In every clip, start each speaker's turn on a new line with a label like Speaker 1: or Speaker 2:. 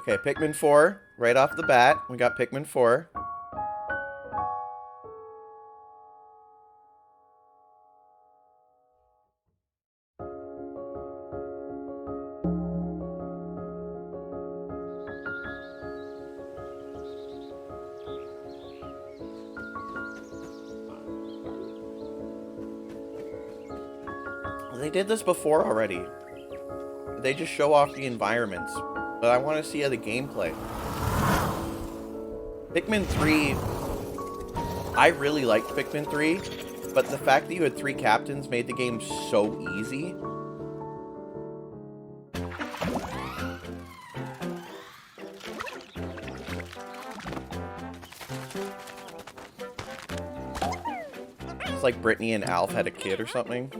Speaker 1: Okay, Pikmin 4. Right off the bat, we got Pikmin 4. They did this before already. They just show off the environments. But I want to see the gameplay. Pikmin 3... I really liked Pikmin 3, but the fact that you had 3 captains made the game so easy. It's like Brittany and Alf had a kid or something.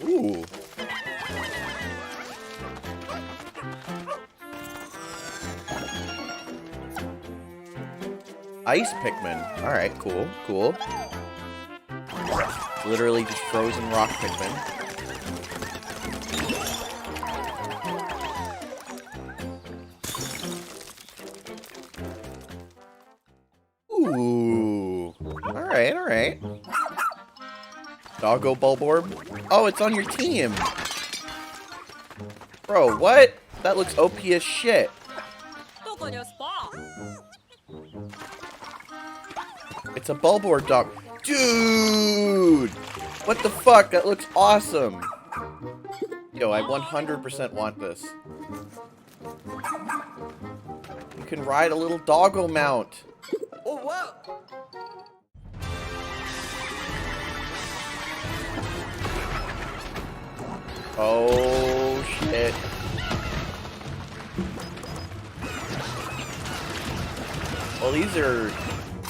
Speaker 1: Ooh. Ice Pikmin. Alright, cool, cool. Literally just frozen rock Pikmin. Ooh. Alright, alright. Doggo Bulborb. Oh, it's on your team. Bro, what? That looks OP as shit. It's a Bulborb dog. Dude! What the fuck? That looks awesome. Yo, I 100% want this. You can ride a little doggo mount. Oh, wow! Oh, shit. Well, these are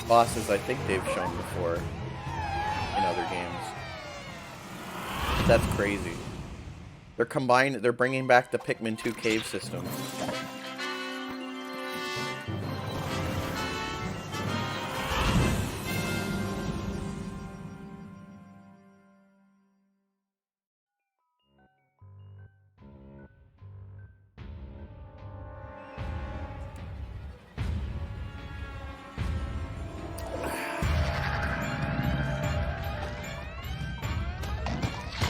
Speaker 1: bosses I think they've shown before in other games. That's crazy. They're bringing back the Pikmin 2 cave system.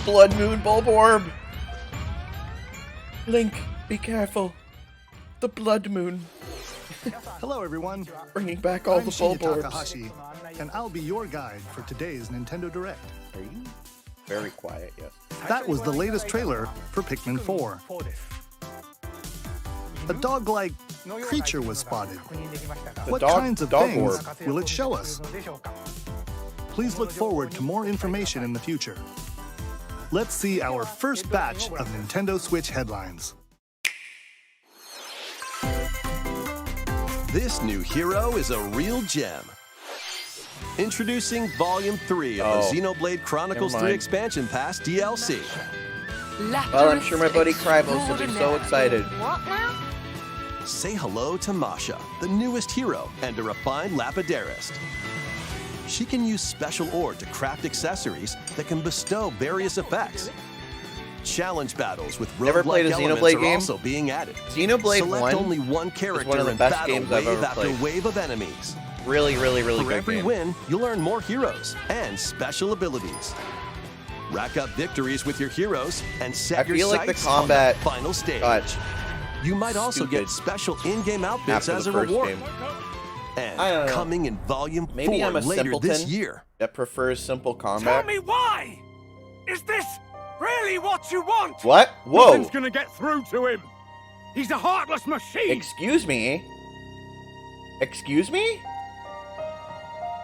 Speaker 1: Blood Moon Bulborb! Link, be careful. The Blood Moon.
Speaker 2: Hello, everyone.
Speaker 1: Bringing back all
Speaker 2: I'm
Speaker 1: the
Speaker 2: Shinya
Speaker 1: Bulborbs.
Speaker 2: Takahashi, and I'll be your guide for today's Nintendo Direct.
Speaker 1: Are you very quiet? Yes.
Speaker 2: That was the latest trailer for Pikmin 4. A dog-like creature was spotted. What kinds of things will it show us? Please look forward to more information in the future. Let's see our first batch of Nintendo Switch headlines.
Speaker 3: This new hero is a real gem. Introducing Volume 3 of the Xenoblade Chronicles 3 Expansion Pass DLC.
Speaker 1: Well, I'm sure my buddy Krybos will be so excited.
Speaker 3: Say hello to Masha, the newest hero and a refined lapidarist. She can use special ore to craft accessories that can bestow various effects. Challenge battles with
Speaker 1: Never played
Speaker 3: roguelike
Speaker 1: a
Speaker 3: elements
Speaker 1: Xenoblade
Speaker 3: are
Speaker 1: game?
Speaker 3: also being added.
Speaker 1: Xenoblade
Speaker 3: Select
Speaker 1: 1
Speaker 3: only one character
Speaker 1: is one of the
Speaker 3: and
Speaker 1: best
Speaker 3: battle
Speaker 1: games I've
Speaker 3: wave
Speaker 1: ever
Speaker 3: after
Speaker 1: played.
Speaker 3: wave of enemies.
Speaker 1: Really, really, really
Speaker 3: For
Speaker 1: good
Speaker 3: every
Speaker 1: game.
Speaker 3: win, you'll earn more heroes and special abilities. Rack up victories with your heroes and set
Speaker 1: I
Speaker 3: your
Speaker 1: feel like the
Speaker 3: sights
Speaker 1: combat
Speaker 3: on the final stage.
Speaker 1: got
Speaker 3: You might also
Speaker 1: stupid
Speaker 3: get special in-game outfits
Speaker 1: after
Speaker 3: as
Speaker 1: the
Speaker 3: a
Speaker 1: first
Speaker 3: reward.
Speaker 1: game. I don't
Speaker 3: And
Speaker 1: know.
Speaker 3: coming in Volume
Speaker 1: Maybe
Speaker 3: 4
Speaker 1: I'm a
Speaker 3: later this
Speaker 1: simpleton
Speaker 3: year.
Speaker 1: that prefers simple
Speaker 4: Tell
Speaker 1: combat.
Speaker 4: me why! Is this really what you want?
Speaker 1: What? Whoa!
Speaker 4: Nothing's gonna get through to him. He's a heartless machine.
Speaker 1: Excuse me? Excuse me?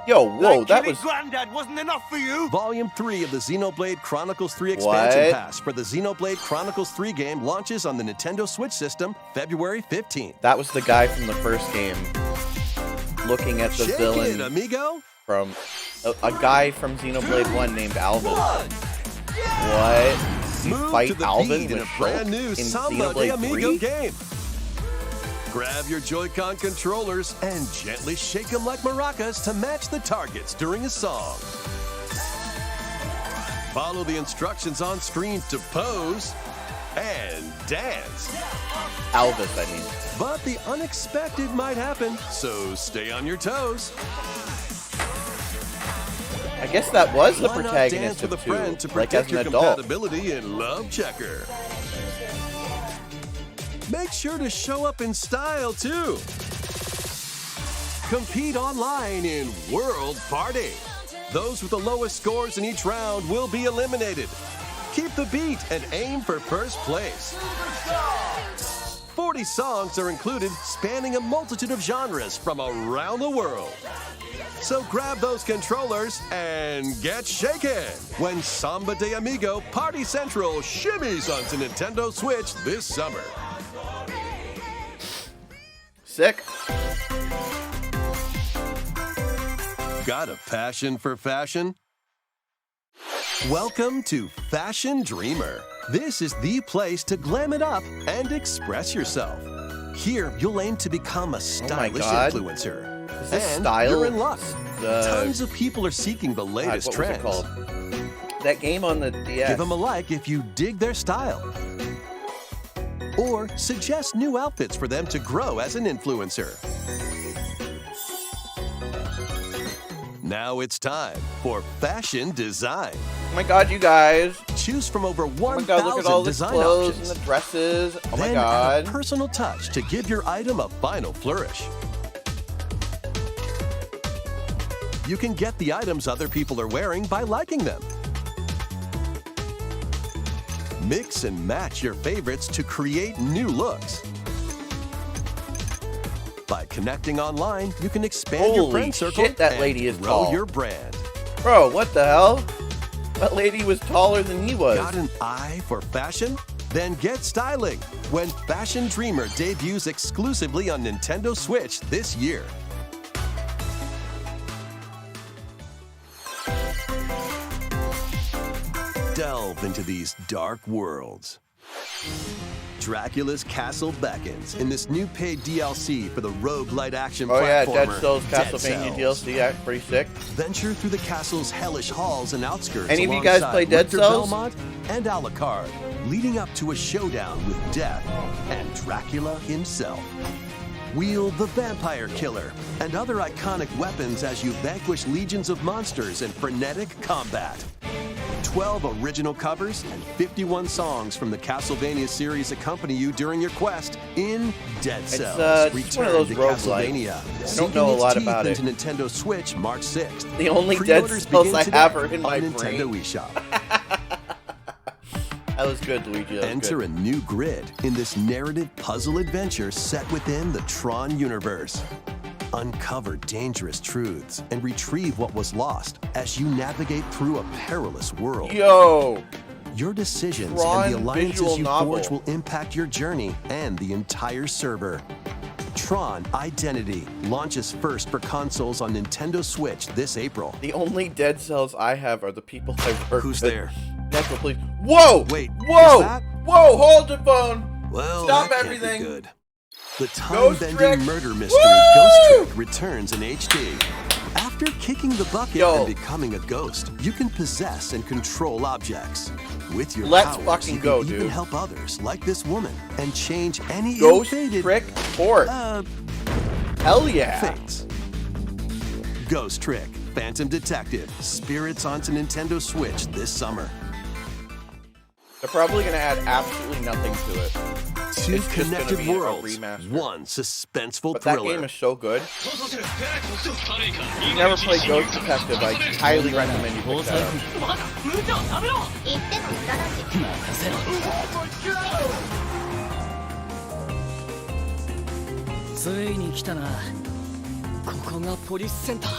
Speaker 1: Yo, whoa,
Speaker 4: Like
Speaker 1: that
Speaker 4: killing
Speaker 1: was...
Speaker 4: Granddad wasn't enough for you.
Speaker 3: Volume 3 of the Xenoblade Chronicles 3 Expansion
Speaker 1: What?
Speaker 3: Pass for the Xenoblade Chronicles 3 game launches on the Nintendo Switch system February 15th.
Speaker 1: That was the guy from the first game. Looking at the
Speaker 3: Shake
Speaker 1: villain
Speaker 3: it, amigo!
Speaker 1: from... A guy from Xenoblade 1 named Alvin. What? you
Speaker 3: Move
Speaker 1: fight
Speaker 3: to the
Speaker 1: Alvin
Speaker 3: beat in
Speaker 1: with
Speaker 3: a brand new
Speaker 1: in
Speaker 3: Samba de
Speaker 1: Xenoblade
Speaker 3: Amigo
Speaker 1: 3?
Speaker 3: game. Grab your Joy-Con controllers and gently shake them like maracas to match the targets during a song. Follow the instructions on screen to pose and dance.
Speaker 1: Alvis, I mean.
Speaker 3: But the unexpected might happen, so stay on your toes.
Speaker 1: I guess that was the
Speaker 3: Why not
Speaker 1: protagonist
Speaker 3: dance with a
Speaker 1: of 2,
Speaker 3: friend to
Speaker 1: like as
Speaker 3: protect
Speaker 1: an
Speaker 3: your
Speaker 1: adult.
Speaker 3: compatibility in Love Checker. Make sure to show up in style, too. Compete online in World Party. Those with the lowest scores in each round will be eliminated. Keep the beat and aim for first place. 40 songs are included, spanning a multitude of genres from around the world. So grab those controllers and get shaken when Samba de Amigo Party Central shimmies onto Nintendo Switch this summer.
Speaker 1: Sick.
Speaker 3: Got a passion for fashion? Welcome to Fashion Dreamer. This is the place to glam it up and express yourself. Here, you'll aim to become a stylish
Speaker 1: God.
Speaker 3: influencer.
Speaker 1: Is this
Speaker 3: And
Speaker 1: style?
Speaker 3: you're in luck.
Speaker 1: The-
Speaker 3: Tons of people are seeking the
Speaker 1: God,
Speaker 3: latest
Speaker 1: what
Speaker 3: trends.
Speaker 1: was it called? That game on the DS.
Speaker 3: Give them a like if you dig their style. Or suggest new outfits for them to grow as an influencer. Now it's time for fashion design.
Speaker 1: Oh my God, you guys.
Speaker 3: Choose from over
Speaker 1: Oh my God, look at all
Speaker 3: 1,000
Speaker 1: the
Speaker 3: design
Speaker 1: clothes
Speaker 3: options.
Speaker 1: and the dresses. Oh my
Speaker 3: Then
Speaker 1: God.
Speaker 3: add a personal touch to give your item a final flourish. You can get the items other people are wearing by liking them. Mix and match your favorites to create new looks. By connecting online, you can expand your
Speaker 1: Holy
Speaker 3: friend circle
Speaker 1: shit, that
Speaker 3: and
Speaker 1: lady is
Speaker 3: grow
Speaker 1: tall.
Speaker 3: your brand.
Speaker 1: Bro, what the hell? That lady was taller than he was.
Speaker 3: Got an eye for fashion? Then get styling when Fashion Dreamer debuts exclusively on Nintendo Switch this year. Delve into these dark worlds. Dracula's Castle beckons in this new paid DLC for the roguelite action
Speaker 1: Oh yeah,
Speaker 3: platformer,
Speaker 1: Dead Cells
Speaker 3: Dead
Speaker 1: Castlevania
Speaker 3: Cells.
Speaker 1: DLC, yeah, pretty sick.
Speaker 3: Venture through the castle's hellish halls and outskirts.
Speaker 1: Any of you guys
Speaker 3: alongside
Speaker 1: play Dead
Speaker 3: Richter
Speaker 1: Cells?
Speaker 3: Belmont and Alucard, leading up to a showdown with Death and Dracula himself. Wield the Vampire Killer and other iconic weapons as you vanquish legions of monsters in frenetic combat. 12 original covers and 51 songs from the Castlevania series accompany you during your quest in Dead Cells.
Speaker 1: It's one of those
Speaker 3: to
Speaker 1: roguelikes.
Speaker 3: Castlevania.
Speaker 1: I don't know a lot about it.
Speaker 3: Into Nintendo Switch March 6th.
Speaker 1: The only Dead
Speaker 3: Pre-orders
Speaker 1: Cells
Speaker 3: begin
Speaker 1: I
Speaker 3: today
Speaker 1: have are in my
Speaker 3: on Nintendo
Speaker 1: brain.
Speaker 3: eShop.
Speaker 1: That was good, Luigi. That was
Speaker 3: Enter
Speaker 1: good.
Speaker 3: a new grid in this narrative puzzle adventure set within the Tron universe. Uncover dangerous truths and retrieve what was lost as you navigate through a perilous world.
Speaker 1: Yo!
Speaker 3: Your decisions
Speaker 1: Tron
Speaker 3: and the alliances
Speaker 1: visual
Speaker 3: you
Speaker 1: novel.
Speaker 3: forge will impact your journey and the entire server. Tron Identity launches first for consoles on Nintendo Switch this April.
Speaker 1: The only Dead Cells I have are the people I work
Speaker 3: Who's
Speaker 1: with.
Speaker 3: there?
Speaker 1: Natural police. Whoa!
Speaker 3: Wait,
Speaker 1: Whoa!
Speaker 3: is that-
Speaker 1: Whoa! Hold the phone!
Speaker 3: Well,
Speaker 1: Stop
Speaker 3: that can't be
Speaker 1: everything.
Speaker 3: good. The
Speaker 1: Ghost
Speaker 3: time-bending
Speaker 1: Trick.
Speaker 3: murder mystery
Speaker 1: Woo!
Speaker 3: Ghost Trick returns in HD. After kicking the bucket
Speaker 1: Yo.
Speaker 3: and becoming a ghost, you can possess and control objects. With your
Speaker 1: Let's
Speaker 3: powers,
Speaker 1: fucking
Speaker 3: you
Speaker 1: go,
Speaker 3: can even
Speaker 1: dude.
Speaker 3: help others, like this woman, and change any
Speaker 1: Ghost
Speaker 3: ill-fated,
Speaker 1: Trick Port. Hell yeah!
Speaker 3: fates. Ghost Trick, Phantom Detective, Spirits onto Nintendo Switch this summer.
Speaker 1: They're probably gonna add absolutely nothing to it.
Speaker 3: Two
Speaker 1: It's just gonna
Speaker 3: connected
Speaker 1: be a
Speaker 3: worlds,
Speaker 1: remaster.
Speaker 3: one suspenseful
Speaker 1: But that
Speaker 3: thriller.
Speaker 1: game is so good. If you never played Ghost Detective, I highly recommend you pick that up.
Speaker 5: 言っても無駄だし
Speaker 6: ついに来たな。ここがポリスセンター。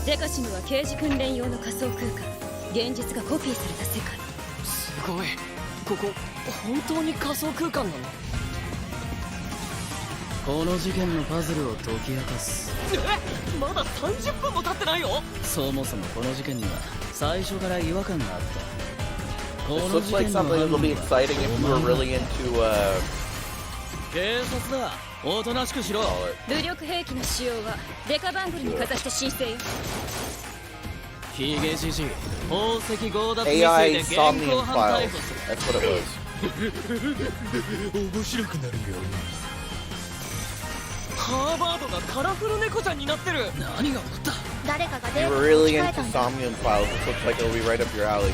Speaker 5: ゼカシムは刑事訓練用の仮想空間現実がコピーされた世界
Speaker 6: すごい。ここ本当に仮想空間なの？この事件のパズルを解き明かす。まだ30分も経ってないよ。そもそもこの事件には最初から違和感があった。
Speaker 1: This looks like something that'll be exciting if you were really into,
Speaker 6: 警察だ。おとなしくしろ。
Speaker 5: 武力兵器の使用はデカバングルにかざして申請よ。
Speaker 6: ヒゲじじい、宝石強奪未遂
Speaker 1: AI
Speaker 6: で現
Speaker 1: Somnium
Speaker 6: 行犯逮
Speaker 1: Files.
Speaker 6: 捕する。
Speaker 1: That's what it was.
Speaker 6: 面白くなるよ。ハーバードがカラフル猫ちゃんになってる。何が起こった？
Speaker 5: 誰かが
Speaker 1: If
Speaker 5: デ
Speaker 1: you
Speaker 5: ー
Speaker 1: were
Speaker 5: タを
Speaker 1: really
Speaker 5: 持ち替え
Speaker 1: into
Speaker 5: たんだ。
Speaker 1: Somnium Files, this looks like it'll be right up your alley.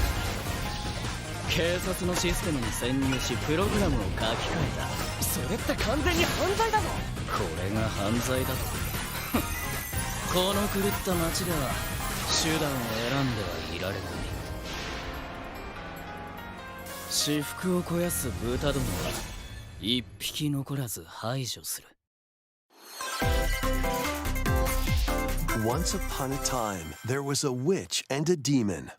Speaker 6: 警察のシステムに潜入しプログラムを書き換えた。それって完全に犯罪だぞ。これが犯罪だと。この狂った街では手段を選んではいられない。私腹を肥やす豚どもは一匹残らず排除する。
Speaker 3: Once upon a time, there was a witch and a demon.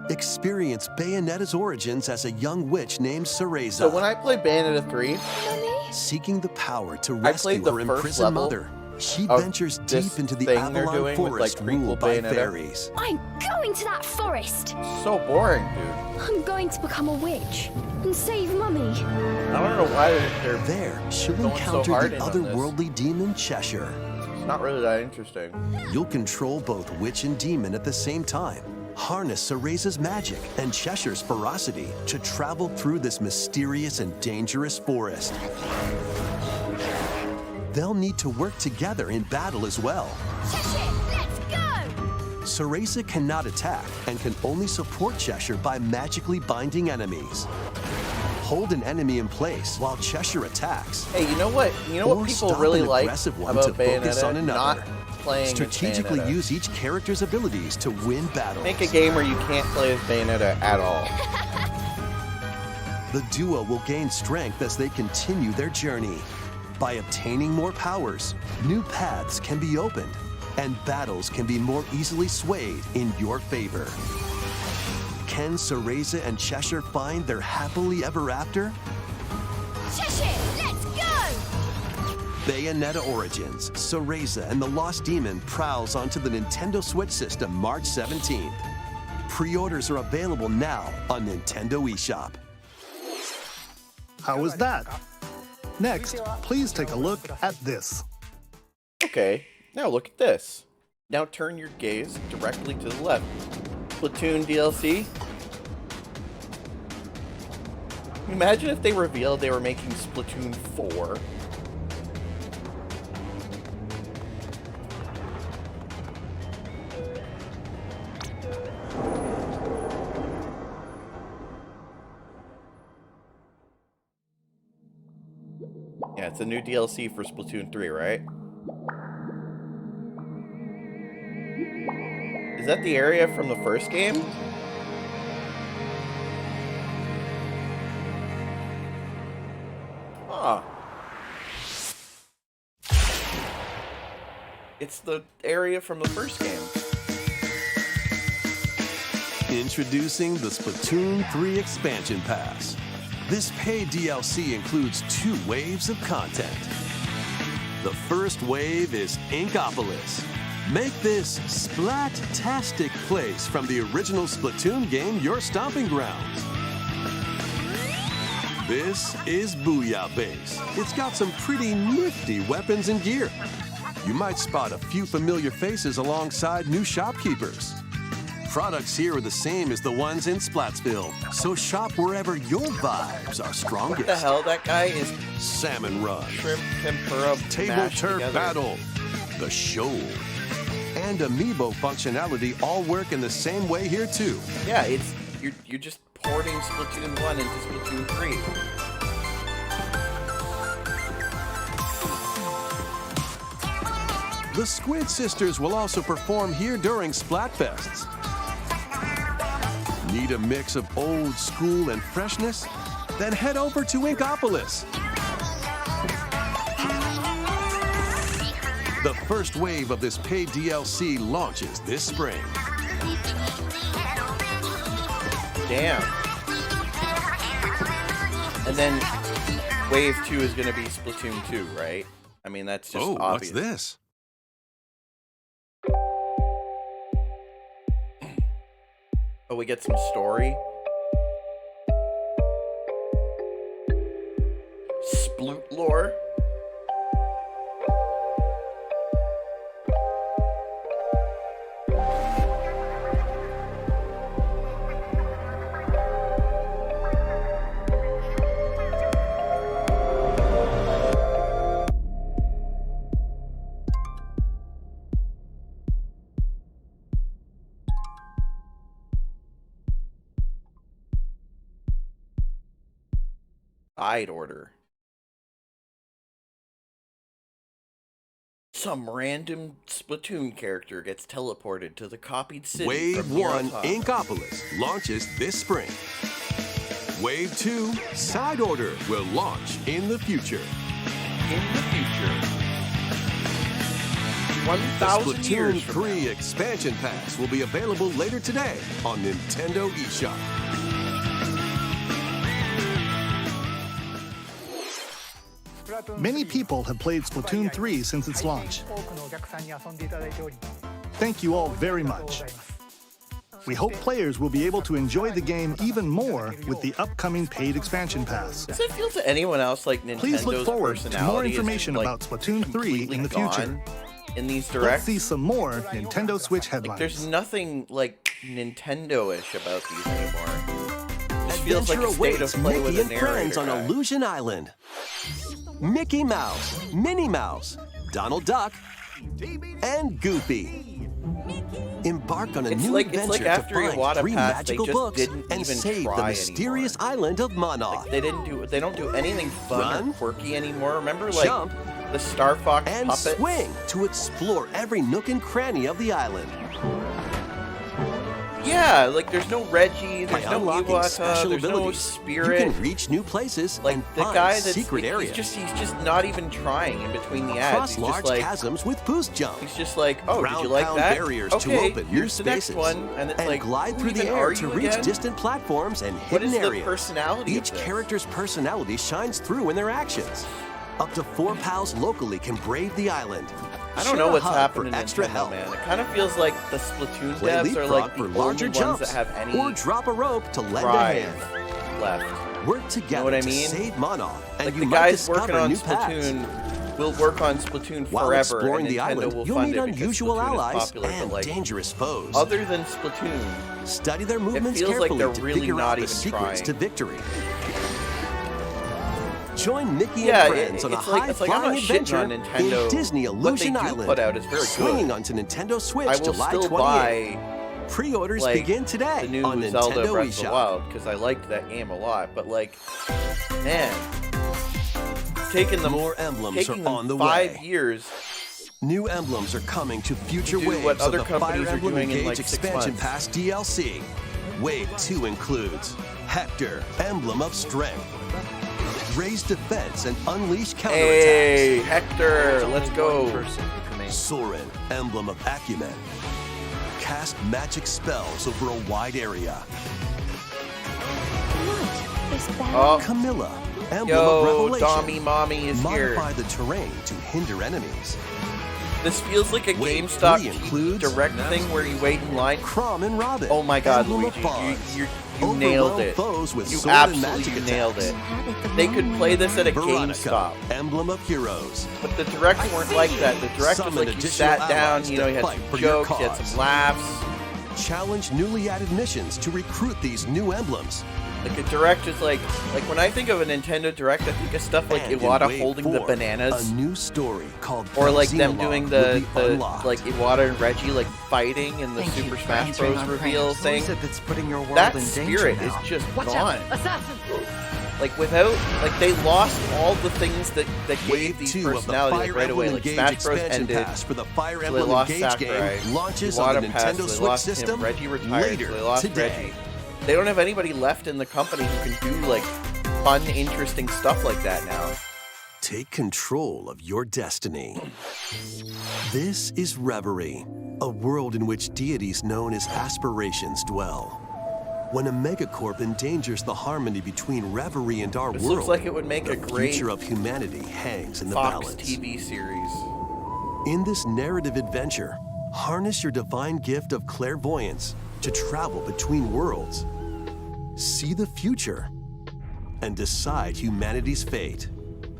Speaker 3: Experience Bayonetta's origins as a young witch named Cereza.
Speaker 1: So when I played Bayonetta 3,
Speaker 3: Seeking the power to
Speaker 1: I
Speaker 3: rescue
Speaker 1: played the
Speaker 3: her
Speaker 1: first
Speaker 3: imprisoned
Speaker 1: level
Speaker 3: mother, she
Speaker 1: of
Speaker 3: ventures
Speaker 1: this
Speaker 3: deep into the
Speaker 1: thing they're
Speaker 3: Avalon
Speaker 1: doing with,
Speaker 3: forest
Speaker 1: like, prequel
Speaker 3: ruled by
Speaker 1: Bayonetta.
Speaker 3: fairies.
Speaker 7: I'm going to that forest.
Speaker 1: so boring, dude.
Speaker 7: I'm going to become a witch and save Mummy.
Speaker 1: I don't know why they're
Speaker 3: There, she'll
Speaker 1: Going so
Speaker 3: encounter
Speaker 1: hard
Speaker 3: the
Speaker 1: in on this.
Speaker 3: otherworldly demon Cheshire.
Speaker 1: it's not really that interesting.
Speaker 3: You'll control both witch and demon at the same time. Harness Cereza's magic and Cheshire's ferocity to travel through this mysterious and dangerous forest. They'll need to work together in battle as well.
Speaker 7: Cheshire, let's go!
Speaker 3: Cereza cannot attack and can only support Cheshire by magically binding enemies. Hold an enemy in place while Cheshire attacks.
Speaker 1: Hey, you know what? You know
Speaker 3: Or
Speaker 1: what people
Speaker 3: stop
Speaker 1: really
Speaker 3: an
Speaker 1: like
Speaker 3: aggressive one
Speaker 1: about
Speaker 3: to focus on
Speaker 1: Bayonetta? Not
Speaker 3: another.
Speaker 1: playing as
Speaker 3: Strategically
Speaker 1: Bayonetta.
Speaker 3: use each character's abilities to win battles.
Speaker 1: Make a game where you can't play as Bayonetta at all.
Speaker 3: The duo will gain strength as they continue their journey. By obtaining more powers, new paths can be opened, and battles can be more easily swayed in your favor. Can Cereza and Cheshire find their happily ever after?
Speaker 7: Cheshire, let's go!
Speaker 3: Bayonetta Origins, Cereza and the Lost Demon prowls onto the Nintendo Switch system March 17th. Pre-orders are available now on Nintendo eShop.
Speaker 2: How was that? Next, please take a look at this.
Speaker 1: Okay, now look at this. Now turn your gaze directly to the left. Splatoon DLC. Imagine if they revealed they were making Splatoon 4. Yeah, it's a new DLC for Splatoon 3, right? Is that the area from the first game? Huh. It's the area from the first game.
Speaker 3: Introducing the Splatoon 3 Expansion Pass. This paid DLC includes 2 waves of content. The first wave is Inkopolis. Make this splat-tastic place from the original Splatoon game your stomping grounds. This is Booyah Base. It's got some pretty nifty weapons and gear. You might spot a few familiar faces alongside new shopkeepers. Products here are the same as the ones in Splatsville, so shop wherever your vibes are strongest.
Speaker 1: What the hell? That guy is
Speaker 3: Salmon Run,
Speaker 1: shrimp tempura
Speaker 3: Table
Speaker 1: mashed
Speaker 3: Turf
Speaker 1: together.
Speaker 3: Battle, The Show, and Amiibo functionality all work in the same way here too.
Speaker 1: Yeah, it's you're just porting Splatoon 1 into Splatoon 3.
Speaker 3: The Squid Sisters will also perform here during Splatfests. Need a mix of old school and freshness? Then head over to Inkopolis. The first wave of this paid DLC launches this spring.
Speaker 1: Damn. And then Wave 2 is going to be Splatoon 2, right? I mean, that's just
Speaker 3: Oh,
Speaker 1: obvious.
Speaker 3: what's this?
Speaker 1: Oh, we get some story. Sploot lore. Side order. Some random Splatoon character gets teleported to the copied city.
Speaker 3: Wave
Speaker 1: from near
Speaker 3: 1
Speaker 1: top.
Speaker 3: Inkopolis launches this spring. Wave 2 Side Order will launch in the future.
Speaker 1: In the future.
Speaker 3: The
Speaker 1: 1,000 years
Speaker 3: Splatoon
Speaker 1: from
Speaker 3: 3 expansion pass will be available later today on Nintendo eShop.
Speaker 2: Many people have played Splatoon 3 since its launch. Thank you all very much. We hope players will be able to enjoy the game even more with the upcoming paid expansion pass.
Speaker 1: Does it feel to anyone else like Nintendo's
Speaker 2: Please look forward to
Speaker 1: personality
Speaker 2: more
Speaker 1: is,
Speaker 2: information
Speaker 1: like,
Speaker 2: about Splatoon 3 in the
Speaker 1: completely
Speaker 2: future.
Speaker 1: gone in these
Speaker 2: Let's
Speaker 1: directs?
Speaker 2: see some more Nintendo Switch headlines.
Speaker 1: There's nothing like Nintendo-ish about these anymore. This feels like
Speaker 3: Adventure
Speaker 1: a state of
Speaker 3: awaits
Speaker 1: play with
Speaker 3: Mickey
Speaker 1: a
Speaker 3: and friends
Speaker 1: narrator
Speaker 3: on
Speaker 1: guy.
Speaker 3: Illusion Island. Mickey Mouse, Minnie Mouse, Donald Duck, and Goofy. Embark on a new
Speaker 1: it's
Speaker 3: adventure
Speaker 1: like
Speaker 3: to
Speaker 1: after
Speaker 3: find
Speaker 1: Iwata
Speaker 3: 3
Speaker 1: passed, they
Speaker 3: magical
Speaker 1: just
Speaker 3: books
Speaker 1: didn't
Speaker 3: and
Speaker 1: even
Speaker 3: save the
Speaker 1: try
Speaker 3: mysterious
Speaker 1: anymore.
Speaker 3: island of Monoth.
Speaker 1: Like, they don't do anything fun
Speaker 3: Run,
Speaker 1: or quirky anymore. Remember, like
Speaker 3: jump,
Speaker 1: the Star Fox
Speaker 3: and
Speaker 1: puppets?
Speaker 3: swing to explore every nook and cranny of the island.
Speaker 1: Yeah, like there's no Reggie,
Speaker 3: By
Speaker 1: there's no
Speaker 3: unlocking
Speaker 1: Iwata,
Speaker 3: special
Speaker 1: there's no
Speaker 3: abilities,
Speaker 1: Spirit.
Speaker 3: you can reach new places
Speaker 1: Like
Speaker 3: and
Speaker 1: the
Speaker 3: find
Speaker 1: guy that's
Speaker 3: secret areas.
Speaker 1: he's just not even trying in between the ads.
Speaker 3: Cross
Speaker 1: He's
Speaker 3: large
Speaker 1: just like
Speaker 3: chasms with boost jump.
Speaker 1: he's just like, oh, did
Speaker 3: Ground
Speaker 1: you like
Speaker 3: pound
Speaker 1: that?
Speaker 3: barriers to
Speaker 1: Okay,
Speaker 3: open new
Speaker 1: here's the next
Speaker 3: spaces.
Speaker 1: one, and it's like,
Speaker 3: glide
Speaker 1: who
Speaker 3: through the
Speaker 1: even
Speaker 3: air
Speaker 1: are
Speaker 3: to
Speaker 1: you
Speaker 3: reach
Speaker 1: again?
Speaker 3: distant platforms and
Speaker 1: What
Speaker 3: hidden
Speaker 1: is the
Speaker 3: areas.
Speaker 1: personality of
Speaker 3: Each
Speaker 1: this?
Speaker 3: character's personality shines through in their actions. Up to 4 pals locally can brave the island.
Speaker 1: I don't
Speaker 3: Share
Speaker 1: know
Speaker 3: a
Speaker 1: what's
Speaker 3: hub
Speaker 1: happening
Speaker 3: for
Speaker 1: in
Speaker 3: extra
Speaker 1: Nintendo,
Speaker 3: help.
Speaker 1: man. It kind of feels like the Splatoon
Speaker 3: Play
Speaker 1: devs are
Speaker 3: leapfrog
Speaker 1: like the
Speaker 3: for
Speaker 1: only
Speaker 3: larger
Speaker 1: ones
Speaker 3: jumps,
Speaker 1: that have any
Speaker 3: or drop a rope to lend a
Speaker 1: drive
Speaker 3: hand.
Speaker 1: left.
Speaker 3: Work together
Speaker 1: what I
Speaker 3: to
Speaker 1: mean?
Speaker 3: save Monoth, and
Speaker 1: Like
Speaker 3: you
Speaker 1: the
Speaker 3: might
Speaker 1: guys working
Speaker 3: discover
Speaker 1: on
Speaker 3: new paths.
Speaker 1: Splatoon will work on Splatoon
Speaker 3: While
Speaker 1: forever,
Speaker 3: exploring
Speaker 1: and
Speaker 3: the
Speaker 1: Nintendo
Speaker 3: island,
Speaker 1: will
Speaker 3: you'll
Speaker 1: fund
Speaker 3: meet
Speaker 1: it because
Speaker 3: unusual
Speaker 1: Splatoon is
Speaker 3: allies
Speaker 1: popular,
Speaker 3: and
Speaker 1: but like,
Speaker 3: dangerous foes.
Speaker 1: other than Splatoon,
Speaker 3: Study their movements
Speaker 1: feels like
Speaker 3: carefully
Speaker 1: they're
Speaker 3: to
Speaker 1: really
Speaker 3: figure
Speaker 1: not
Speaker 3: out the
Speaker 1: even
Speaker 3: secrets
Speaker 1: trying.
Speaker 3: to victory. Join Mickey
Speaker 1: yeah,
Speaker 3: and friends on a
Speaker 1: it's like I'm
Speaker 3: high-flying
Speaker 1: not shitting
Speaker 3: adventure
Speaker 1: on Nintendo.
Speaker 3: in Disney
Speaker 1: What they
Speaker 3: Illusion
Speaker 1: do
Speaker 3: Island.
Speaker 1: put out is very
Speaker 3: Swinging
Speaker 1: good.
Speaker 3: onto Nintendo Switch
Speaker 1: I will
Speaker 3: July
Speaker 1: still
Speaker 3: 28th.
Speaker 1: buy
Speaker 3: Pre-orders
Speaker 1: like
Speaker 3: begin today
Speaker 1: the new
Speaker 3: on
Speaker 1: Zelda
Speaker 3: Nintendo
Speaker 1: Breath of the
Speaker 3: eShop.
Speaker 1: Wild because I liked that game a lot. But like, man, it's taking them
Speaker 3: More emblems
Speaker 1: taking
Speaker 3: are
Speaker 1: them
Speaker 3: on the
Speaker 1: 5
Speaker 3: way.
Speaker 1: years.
Speaker 3: New emblems are coming to future
Speaker 1: do
Speaker 3: waves
Speaker 1: what
Speaker 3: of
Speaker 1: other
Speaker 3: the
Speaker 1: companies
Speaker 3: Fire
Speaker 1: are
Speaker 3: Emblem
Speaker 1: doing in,
Speaker 3: Engage
Speaker 1: like, 6
Speaker 3: Expansion
Speaker 1: months.
Speaker 3: Pass DLC. Wave 2 includes Hector, Emblem of Strength. Raise defense and unleash counterattacks.
Speaker 1: Hey, Hector, let's go.
Speaker 3: Soren, Emblem of Acumen. Cast magic spells over a wide area.
Speaker 7: What is bad?
Speaker 1: Oh,
Speaker 3: Camilla, Emblem of
Speaker 1: yo,
Speaker 3: Revelation.
Speaker 1: Dommy Mommy is here.
Speaker 3: Modify the terrain to hinder enemies.
Speaker 1: This feels like a
Speaker 3: Wave
Speaker 1: GameStop
Speaker 3: 3 includes
Speaker 1: direct thing where you wait in line.
Speaker 3: Crom and Robin.
Speaker 1: Oh my God,
Speaker 3: Emblem of
Speaker 1: Luigi,
Speaker 3: Bonds.
Speaker 1: you
Speaker 3: Overwhelm
Speaker 1: nailed it.
Speaker 3: Foes with
Speaker 1: You
Speaker 3: sword and
Speaker 1: absolutely
Speaker 3: magic
Speaker 1: nailed
Speaker 3: attacks.
Speaker 1: it. They could play this at a
Speaker 3: Veronica,
Speaker 1: GameStop.
Speaker 3: Emblem of Heroes.
Speaker 1: But the directs weren't like that. The direct was
Speaker 3: Summon
Speaker 1: like you
Speaker 3: additional
Speaker 1: sat down,
Speaker 3: allies
Speaker 1: you know,
Speaker 3: to
Speaker 1: you had
Speaker 3: fight
Speaker 1: some
Speaker 3: for your
Speaker 1: jokes, you had
Speaker 3: cause.
Speaker 1: some laughs.
Speaker 3: Challenge newly added missions to recruit these new emblems.
Speaker 1: Like a direct is like when I think of a Nintendo Direct, I think of stuff like
Speaker 3: And in
Speaker 1: Iwata
Speaker 3: Wave
Speaker 1: holding the
Speaker 3: 4,
Speaker 1: bananas.
Speaker 3: A new story called
Speaker 1: Or like them
Speaker 3: Xenologue
Speaker 1: doing
Speaker 3: will
Speaker 1: the
Speaker 3: be unlocked.
Speaker 1: like Iwata and Reggie like fighting in the Super Smash Bros. Reveal thing.
Speaker 8: That's putting your world
Speaker 1: That
Speaker 8: in
Speaker 1: spirit
Speaker 8: danger
Speaker 1: is
Speaker 8: now.
Speaker 1: just
Speaker 5: Watch
Speaker 1: gone.
Speaker 5: out! Assassin!
Speaker 1: Like without, like they lost all the things that gave
Speaker 3: Wave
Speaker 1: these
Speaker 3: 2 of the
Speaker 1: personalities
Speaker 3: Fire
Speaker 1: like, right away.
Speaker 3: Emblem
Speaker 1: Like
Speaker 3: Engage
Speaker 1: Smash Bros.
Speaker 3: expansion
Speaker 1: ended,
Speaker 3: pass for the Fire
Speaker 1: so they
Speaker 3: Emblem
Speaker 1: lost
Speaker 3: Engage
Speaker 1: Sakurai.
Speaker 3: game launches on
Speaker 1: Iwata
Speaker 3: the
Speaker 1: passed,
Speaker 3: Nintendo
Speaker 1: so they
Speaker 3: Switch
Speaker 1: lost
Speaker 3: system
Speaker 1: him. Reggie retired,
Speaker 3: later
Speaker 1: so they lost
Speaker 3: today.
Speaker 1: Reggie. They don't have anybody left in the company who can do like fun, interesting stuff like that now.
Speaker 3: Take control of your destiny. This is Reverie, a world in which deities known as aspirations dwell. When a megacorp endangers the harmony between Reverie and our
Speaker 1: This
Speaker 3: world,
Speaker 1: looks like it would make
Speaker 3: the
Speaker 1: a great
Speaker 3: future of humanity hangs in the
Speaker 1: Fox
Speaker 3: balance.
Speaker 1: TV series.
Speaker 3: In this narrative adventure, harness your divine gift of clairvoyance to travel between worlds, see the future, and decide humanity's fate.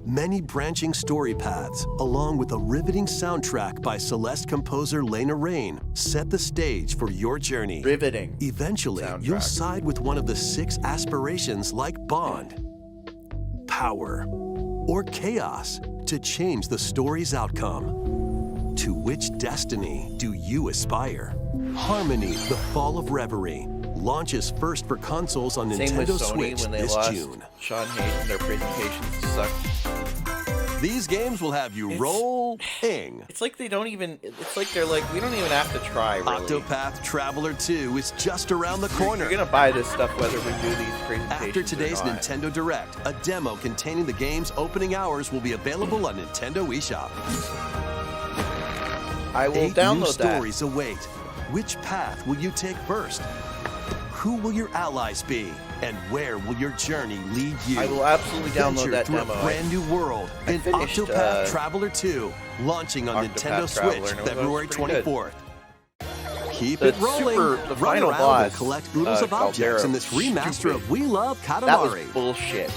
Speaker 3: Many branching story paths, along with a riveting soundtrack by Celeste composer Lena Raine, set the stage for your journey.
Speaker 1: Riveting.
Speaker 3: Eventually,
Speaker 1: soundtrack.
Speaker 3: you'll side with one of the 6 aspirations like Bond, power, or chaos to change the story's outcome. To which destiny do you aspire? Harmony: The Fall of Reverie launches first for consoles on
Speaker 1: Same with
Speaker 3: Nintendo
Speaker 1: Sony
Speaker 3: Switch
Speaker 1: when they
Speaker 3: this
Speaker 1: lost
Speaker 3: June.
Speaker 1: Sean Hayden. Their presentations sucked.
Speaker 3: These games will have you rolling.
Speaker 1: It's like they don't even. It's like they're like, we don't even have to try. Really.
Speaker 3: Octopath Traveler 2 is just around the corner.
Speaker 1: You're gonna buy this stuff whether we do these presentations.
Speaker 3: After today's
Speaker 1: or not.
Speaker 3: Nintendo Direct, a demo containing the game's opening hours will be available on Nintendo eShop.
Speaker 1: I will
Speaker 3: 8
Speaker 1: download
Speaker 3: new
Speaker 1: that.
Speaker 3: stories await. Which path will you take first? Who will your allies be? And where will your journey lead you?
Speaker 1: I will absolutely download
Speaker 3: Venture
Speaker 1: that
Speaker 3: through
Speaker 1: demo.
Speaker 3: a brand new world
Speaker 1: I
Speaker 3: in
Speaker 1: finished,
Speaker 3: Octopath Traveler 2, launching on
Speaker 1: Octopath
Speaker 3: Nintendo
Speaker 1: Traveler,
Speaker 3: Switch
Speaker 1: and it was
Speaker 3: February
Speaker 1: pretty good.
Speaker 3: 24th. Keep
Speaker 1: The
Speaker 3: it rolling.
Speaker 1: the
Speaker 3: Run
Speaker 1: final
Speaker 3: around
Speaker 1: boss,
Speaker 3: and collect oodles of objects
Speaker 1: Caldera,
Speaker 3: in this remaster
Speaker 1: stupid.
Speaker 3: of We Love
Speaker 1: That was
Speaker 3: Katamari.
Speaker 1: bullshit.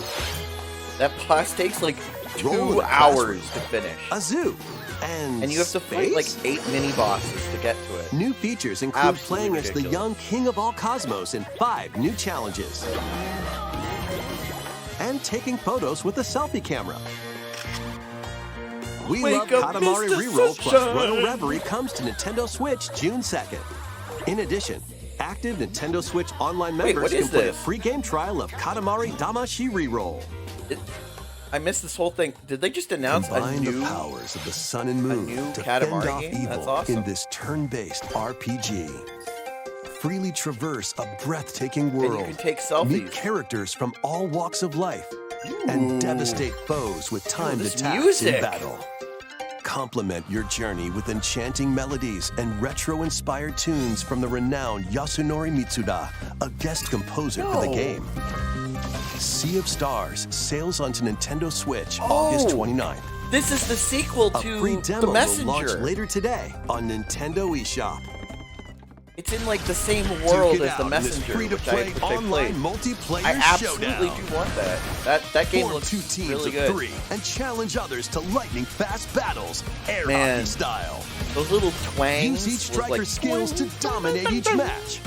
Speaker 1: That boss takes like
Speaker 3: Roll in
Speaker 1: 2
Speaker 3: the
Speaker 1: hours
Speaker 3: classroom.
Speaker 1: to finish.
Speaker 3: A zoo. And
Speaker 1: You have to fight like
Speaker 3: space?
Speaker 1: 8 mini bosses to get to it.
Speaker 3: New features include
Speaker 1: Absolutely
Speaker 3: playing as the
Speaker 1: ridiculous.
Speaker 3: young king of all cosmos in 5 new challenges. And taking photos with a selfie camera. We
Speaker 1: Wake
Speaker 3: Love
Speaker 1: up,
Speaker 3: Katamari
Speaker 1: Mr.
Speaker 3: Reroll plus
Speaker 1: Sunshine.
Speaker 3: Royal Reverie comes to Nintendo Switch June 2nd. In addition, active Nintendo Switch Online
Speaker 1: Wait,
Speaker 3: members
Speaker 1: what
Speaker 3: can
Speaker 1: is
Speaker 3: play a
Speaker 1: this?
Speaker 3: free game trial of Katamari Damashi Reroll.
Speaker 1: I missed this whole thing. Did they just announce
Speaker 3: Combine
Speaker 1: a new?
Speaker 3: the powers of the sun and moon
Speaker 1: new
Speaker 3: to
Speaker 1: Katamari
Speaker 3: fend off
Speaker 1: game?
Speaker 3: evil
Speaker 1: That's awesome.
Speaker 3: in this turn-based RPG. Freely traverse a breathtaking
Speaker 1: And you
Speaker 3: world.
Speaker 1: can take
Speaker 3: Meet
Speaker 1: selfies.
Speaker 3: characters from all walks of life and devastate foes with timed
Speaker 1: this
Speaker 3: attacks
Speaker 1: music.
Speaker 3: in battle. Complement your journey with enchanting melodies and retro-inspired tunes from the renowned Yasunori Mitsuda, a guest composer for the
Speaker 1: No.
Speaker 3: game. Sea of Stars sails onto Nintendo Switch August 29th.
Speaker 1: This is the sequel
Speaker 3: A
Speaker 1: to
Speaker 3: free
Speaker 1: The
Speaker 3: demo will launch
Speaker 1: Messenger.
Speaker 3: later today on Nintendo eShop.
Speaker 1: It's in like the same world
Speaker 3: Duke it
Speaker 1: as The
Speaker 3: out in this
Speaker 1: Messenger,
Speaker 3: free-to-play
Speaker 1: which I
Speaker 3: online
Speaker 1: played.
Speaker 3: multiplayer
Speaker 1: I absolutely
Speaker 3: showdown.
Speaker 1: do want that. That game
Speaker 3: Form
Speaker 1: looks
Speaker 3: 2 teams
Speaker 1: really
Speaker 3: of
Speaker 1: good.
Speaker 3: 3 and challenge others to lightning-fast battles, air
Speaker 1: Man.
Speaker 3: hockey style.
Speaker 1: Those little twangs.
Speaker 3: Use each
Speaker 1: was
Speaker 3: striker's
Speaker 1: like,
Speaker 3: skills to dominate each match.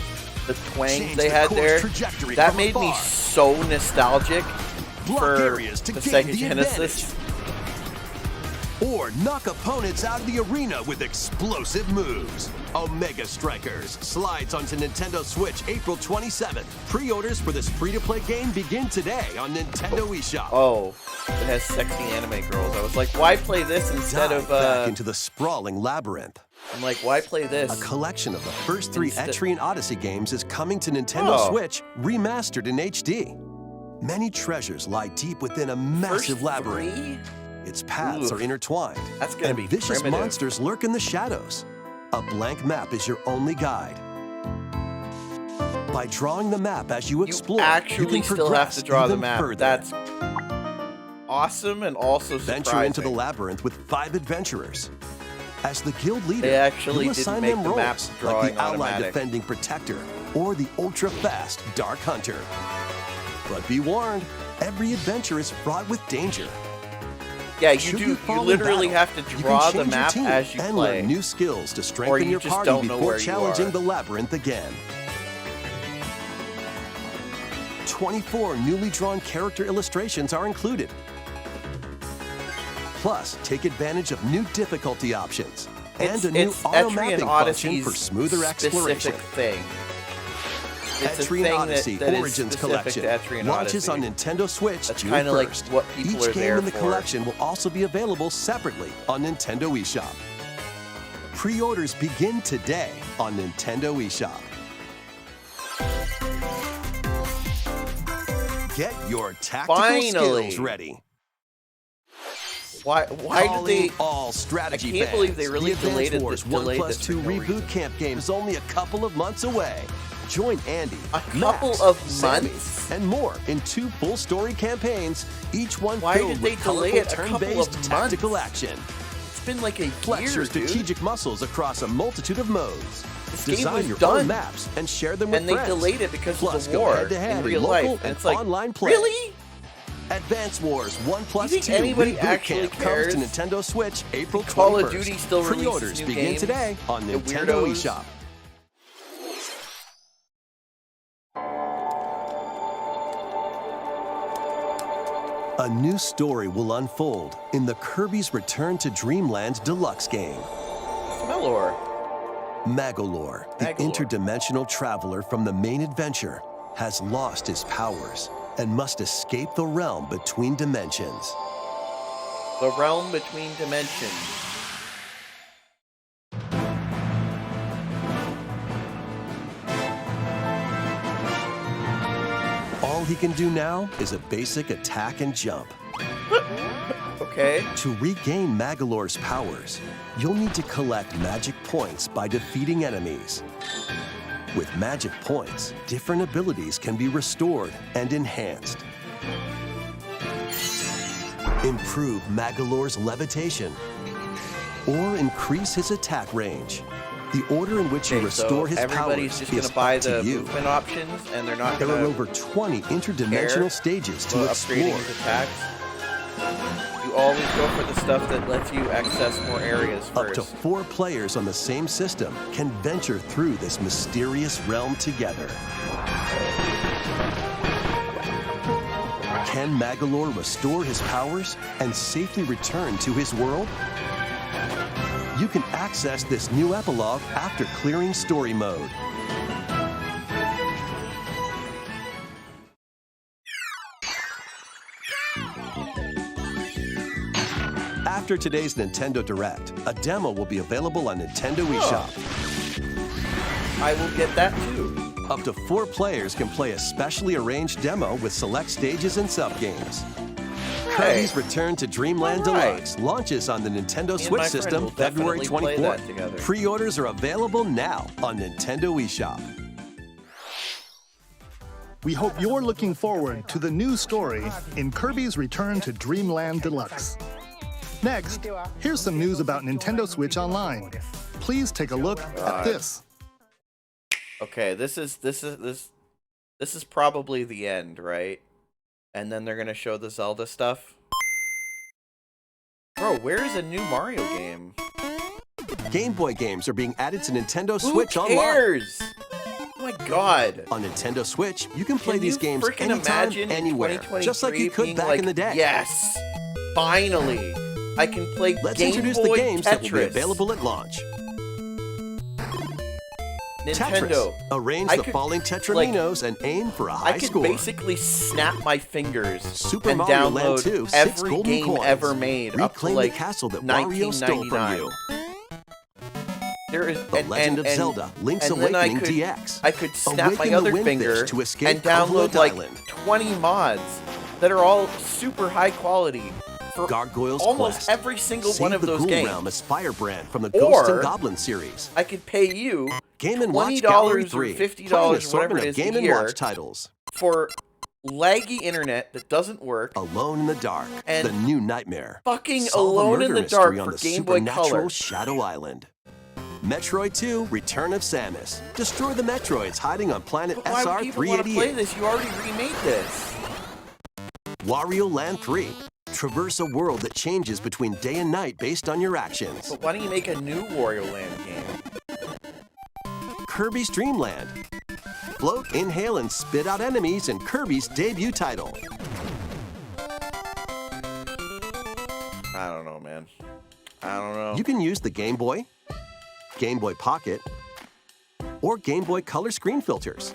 Speaker 1: The twangs
Speaker 3: Change
Speaker 1: they
Speaker 3: the
Speaker 1: had
Speaker 3: course
Speaker 1: there.
Speaker 3: trajectory
Speaker 1: That
Speaker 3: from
Speaker 1: made me
Speaker 3: afar.
Speaker 1: so nostalgic
Speaker 3: Block
Speaker 1: for
Speaker 3: areas to
Speaker 1: the
Speaker 3: gain
Speaker 1: Sega
Speaker 3: the
Speaker 1: Genesis.
Speaker 3: Or knock opponents out of the arena with explosive moves. Omega Strikers slides onto Nintendo Switch April 27th. Pre-orders for this free-to-play game begin today on Nintendo eShop.
Speaker 1: Oh, it has sexy anime girls. I was like, why play this instead
Speaker 3: Dive
Speaker 1: of?
Speaker 3: back into the sprawling labyrinth.
Speaker 1: I'm like, why play this?
Speaker 3: A collection of the first 3
Speaker 1: Instead-
Speaker 3: Etrian Odyssey games is coming to Nintendo
Speaker 1: Oh.
Speaker 3: Switch, remastered in HD. Many treasures lie deep within a massive
Speaker 1: First
Speaker 3: labyrinth.
Speaker 1: 3?
Speaker 3: Its paths
Speaker 1: Oof.
Speaker 3: are intertwined.
Speaker 1: That's gonna
Speaker 3: and
Speaker 1: be
Speaker 3: vicious
Speaker 1: primitive.
Speaker 3: monsters lurk in the shadows. A blank map is your only guide. By drawing the map as you explore,
Speaker 1: You actually
Speaker 3: you can
Speaker 1: still have to
Speaker 3: progress
Speaker 1: draw the
Speaker 3: even
Speaker 1: map.
Speaker 3: further.
Speaker 1: That's awesome and also
Speaker 3: Venture
Speaker 1: surprising.
Speaker 3: into the labyrinth with 5 adventurers. As the guild leader,
Speaker 1: They actually
Speaker 3: you'll
Speaker 1: didn't
Speaker 3: assign
Speaker 1: make
Speaker 3: them
Speaker 1: the
Speaker 3: roles,
Speaker 1: map
Speaker 3: like
Speaker 1: drawing
Speaker 3: the Allied
Speaker 1: automatic.
Speaker 3: Defending Protector or the ultra-fast Dark Hunter. But be warned, every adventure is fraught with danger.
Speaker 1: Yeah, you
Speaker 3: Should
Speaker 1: do. You
Speaker 3: fall in
Speaker 1: literally
Speaker 3: battle,
Speaker 1: have to
Speaker 3: you
Speaker 1: draw
Speaker 3: can
Speaker 1: the
Speaker 3: change your
Speaker 1: map
Speaker 3: team
Speaker 1: as you
Speaker 3: and
Speaker 1: play.
Speaker 3: learn new skills to strengthen
Speaker 1: you
Speaker 3: your
Speaker 1: just
Speaker 3: party
Speaker 1: don't know
Speaker 3: before
Speaker 1: where you
Speaker 3: challenging
Speaker 1: are.
Speaker 3: the labyrinth again. 24 newly drawn character illustrations are included. Plus, take advantage of new difficulty options and a new
Speaker 1: It's
Speaker 3: auto
Speaker 1: Etrian
Speaker 3: mapping function
Speaker 1: Odyssey's
Speaker 3: for smoother exploration.
Speaker 1: specific thing. It's a
Speaker 3: Etrian
Speaker 1: thing
Speaker 3: Odyssey
Speaker 1: that is
Speaker 3: Origins
Speaker 1: specific
Speaker 3: Collection
Speaker 1: to Etrian
Speaker 3: launches
Speaker 1: Odyssey.
Speaker 3: on Nintendo Switch
Speaker 1: That's
Speaker 3: June
Speaker 1: kinda
Speaker 3: 1st.
Speaker 1: like what people
Speaker 3: Each
Speaker 1: are
Speaker 3: game
Speaker 1: there
Speaker 3: in the
Speaker 1: for.
Speaker 3: collection will also be available separately on Nintendo eShop. Pre-orders begin today on Nintendo eShop. Get your tactical
Speaker 1: Finally.
Speaker 3: skills ready.
Speaker 1: Why did they?
Speaker 3: all strategy
Speaker 1: I can't believe they
Speaker 3: fans.
Speaker 1: really
Speaker 3: the Advance
Speaker 1: delayed
Speaker 3: Wars
Speaker 1: this- delayed
Speaker 3: 1+2
Speaker 1: this for no
Speaker 3: reboot
Speaker 1: reason.
Speaker 3: camp game is only a couple of months away. Join Andy,
Speaker 1: A couple
Speaker 3: Max,
Speaker 1: of
Speaker 3: Sammy,
Speaker 1: months?
Speaker 3: and more in 2 full story campaigns, each one
Speaker 1: Why
Speaker 3: filled
Speaker 1: did they
Speaker 3: with
Speaker 1: delay
Speaker 3: colorful
Speaker 1: it a couple of
Speaker 3: turn-based tactical
Speaker 1: months?
Speaker 3: action.
Speaker 1: It's been like a
Speaker 3: Flex
Speaker 1: year,
Speaker 3: your
Speaker 1: dude.
Speaker 3: strategic muscles across a multitude of modes.
Speaker 1: This game
Speaker 3: Design
Speaker 1: was
Speaker 3: your
Speaker 1: done.
Speaker 3: own maps and share them with
Speaker 1: And they
Speaker 3: friends.
Speaker 1: delayed it because
Speaker 3: Plus,
Speaker 1: of the
Speaker 3: go
Speaker 1: war
Speaker 3: head-to-head
Speaker 1: in
Speaker 3: in
Speaker 1: real
Speaker 3: local
Speaker 1: life. And
Speaker 3: and
Speaker 1: it's like,
Speaker 3: online play.
Speaker 1: really?
Speaker 3: Advance Wars 1 Plus
Speaker 1: You think
Speaker 3: 2
Speaker 1: anybody
Speaker 3: Reboot
Speaker 1: actually
Speaker 3: Camp comes to
Speaker 1: cares?
Speaker 3: Nintendo Switch April 21st.
Speaker 1: Call of Duty still releases
Speaker 3: Pre-orders
Speaker 1: new
Speaker 3: begin
Speaker 1: games?
Speaker 3: today on
Speaker 1: The
Speaker 3: Nintendo
Speaker 1: weirdos?
Speaker 3: eShop. A new story will unfold in the Kirby's Return to Dreamland Deluxe game.
Speaker 1: Melor.
Speaker 3: Magolor, the
Speaker 1: Magolor.
Speaker 3: interdimensional traveler from the main adventure, has lost his powers and must escape the realm between dimensions.
Speaker 1: The realm between dimensions.
Speaker 3: All he can do now is a basic attack and jump.
Speaker 1: Okay.
Speaker 3: To regain Magolor's powers, you'll need to collect magic points by defeating enemies. With magic points, different abilities can be restored and enhanced. Improve Magolor's levitation, or increase his attack range. The order in which you
Speaker 1: Okay,
Speaker 3: restore
Speaker 1: so
Speaker 3: his
Speaker 1: everybody's
Speaker 3: powers
Speaker 1: just
Speaker 3: is
Speaker 1: gonna buy
Speaker 3: up
Speaker 1: the
Speaker 3: to you.
Speaker 1: movement options, and they're not
Speaker 3: There
Speaker 1: gonna
Speaker 3: are over 20 interdimensional
Speaker 1: care
Speaker 3: stages to
Speaker 1: about upgrading
Speaker 3: explore.
Speaker 1: his attacks. You always go for the stuff that lets you access more areas
Speaker 3: Up
Speaker 1: first.
Speaker 3: to 4 players on the same system can venture through this mysterious realm together. Can Magolor restore his powers and safely return to his world? You can access this new epilogue after clearing story mode. After today's Nintendo Direct, a demo will be available on Nintendo eShop.
Speaker 1: I will get that too.
Speaker 3: Up to 4 players can play a specially arranged demo with select stages and sub-games. Kirby's Return to Dreamland
Speaker 1: Alright.
Speaker 3: Deluxe launches on the Nintendo
Speaker 1: and
Speaker 3: Switch
Speaker 1: my friend
Speaker 3: system
Speaker 1: will
Speaker 3: February
Speaker 1: definitely play that
Speaker 3: 24th.
Speaker 1: together.
Speaker 3: Pre-orders are available now on Nintendo eShop.
Speaker 2: We hope you're looking forward to the new story in Kirby's Return to Dreamland Deluxe. Next, here's some news about Nintendo Switch Online. Please take a look at this.
Speaker 1: Okay, this is probably the end, right? And then they're gonna show the Zelda stuff. Bro, where is a new Mario game?
Speaker 3: Game Boy games are being added to Nintendo
Speaker 1: Who
Speaker 3: Switch Online.
Speaker 1: cares? Oh my god.
Speaker 3: On Nintendo Switch, you can play
Speaker 1: Can
Speaker 3: these
Speaker 1: you
Speaker 3: games
Speaker 1: freaking
Speaker 3: anytime,
Speaker 1: imagine in
Speaker 3: anywhere,
Speaker 1: 2023
Speaker 3: just like you could
Speaker 1: being
Speaker 3: back
Speaker 1: like,
Speaker 3: in the day.
Speaker 1: Yes, finally, I can play
Speaker 3: Let's
Speaker 1: Game
Speaker 3: introduce
Speaker 1: Boy
Speaker 3: the games that will be
Speaker 1: Tetris.
Speaker 3: available at launch.
Speaker 1: Nintendo.
Speaker 3: Tetris. Arrange
Speaker 1: I
Speaker 3: the
Speaker 1: could,
Speaker 3: falling Tetraminos and aim for a high
Speaker 1: I could
Speaker 3: score.
Speaker 1: basically snap my fingers
Speaker 3: Super
Speaker 1: and
Speaker 3: Mario Land
Speaker 1: download
Speaker 3: 2, 6
Speaker 1: every
Speaker 3: golden
Speaker 1: game
Speaker 3: coins.
Speaker 1: ever made up to
Speaker 3: Reclaim
Speaker 1: like
Speaker 3: the castle that Wario stole from
Speaker 1: 1999.
Speaker 3: you.
Speaker 1: There is
Speaker 3: The Legend of Zelda, Link's
Speaker 1: and then
Speaker 3: Awakening
Speaker 1: I could,
Speaker 3: DX.
Speaker 1: I could snap
Speaker 3: Awaken
Speaker 1: my
Speaker 3: the
Speaker 1: other
Speaker 3: Windfish
Speaker 1: finger
Speaker 3: to escape
Speaker 1: and download
Speaker 3: Hugsloth
Speaker 1: like
Speaker 3: Island.
Speaker 1: 20 mods that are all super high quality for
Speaker 3: Gargoyle's
Speaker 1: almost
Speaker 3: Quest.
Speaker 1: every single
Speaker 3: Save
Speaker 1: one of
Speaker 3: the
Speaker 1: those
Speaker 3: Ghoul
Speaker 1: games.
Speaker 3: Realm as Firebrand from the
Speaker 1: Or-
Speaker 3: Ghosts and Goblins series.
Speaker 1: I could pay you
Speaker 3: Game & Watch
Speaker 1: $20
Speaker 3: Gallery
Speaker 1: or
Speaker 3: 3.
Speaker 1: $50,
Speaker 3: Play an
Speaker 1: whatever
Speaker 3: assortment
Speaker 1: it
Speaker 3: of
Speaker 1: is
Speaker 3: Game
Speaker 1: a
Speaker 3: &
Speaker 1: year
Speaker 3: Watch titles.
Speaker 1: for laggy internet that doesn't work.
Speaker 3: Alone in the Dark,
Speaker 1: And
Speaker 3: The New Nightmare.
Speaker 1: Fucking
Speaker 3: Solve a
Speaker 1: Alone in
Speaker 3: murder
Speaker 1: the Dark
Speaker 3: mystery on
Speaker 1: for
Speaker 3: the
Speaker 1: Game Boy
Speaker 3: supernatural
Speaker 1: Color.
Speaker 3: Shadow Island. Metroid 2, Return of Samus. Destroy the Metroids hiding on planet
Speaker 1: But why would people want to play
Speaker 3: SR-388.
Speaker 1: this? You already remade this.
Speaker 3: Wario Land 3. Traverse a world that changes between day and night based on your actions.
Speaker 1: But why don't you make a new Wario Land game?
Speaker 3: Kirby's Dream Land. Float, inhale, and spit out enemies in Kirby's debut title.
Speaker 1: I don't know, man. I don't know.
Speaker 3: You can use the Game Boy, Game Boy Pocket, or Game Boy Color screen filters.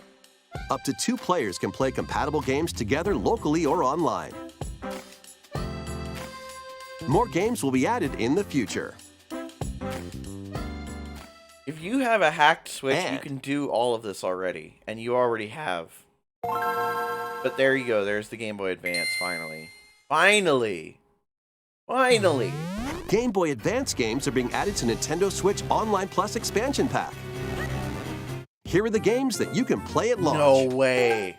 Speaker 3: Up to 2 players can play compatible games together locally or online. More games will be added in the future.
Speaker 1: If you have a hacked Switch, you
Speaker 3: And-
Speaker 1: can do all of this already, and you already have. But there you go. There's the Game Boy Advance, finally. Finally! Finally!
Speaker 3: Game Boy Advance games are being added to Nintendo Switch Online Plus expansion pack. Here are the games that you can play at launch.
Speaker 1: No way.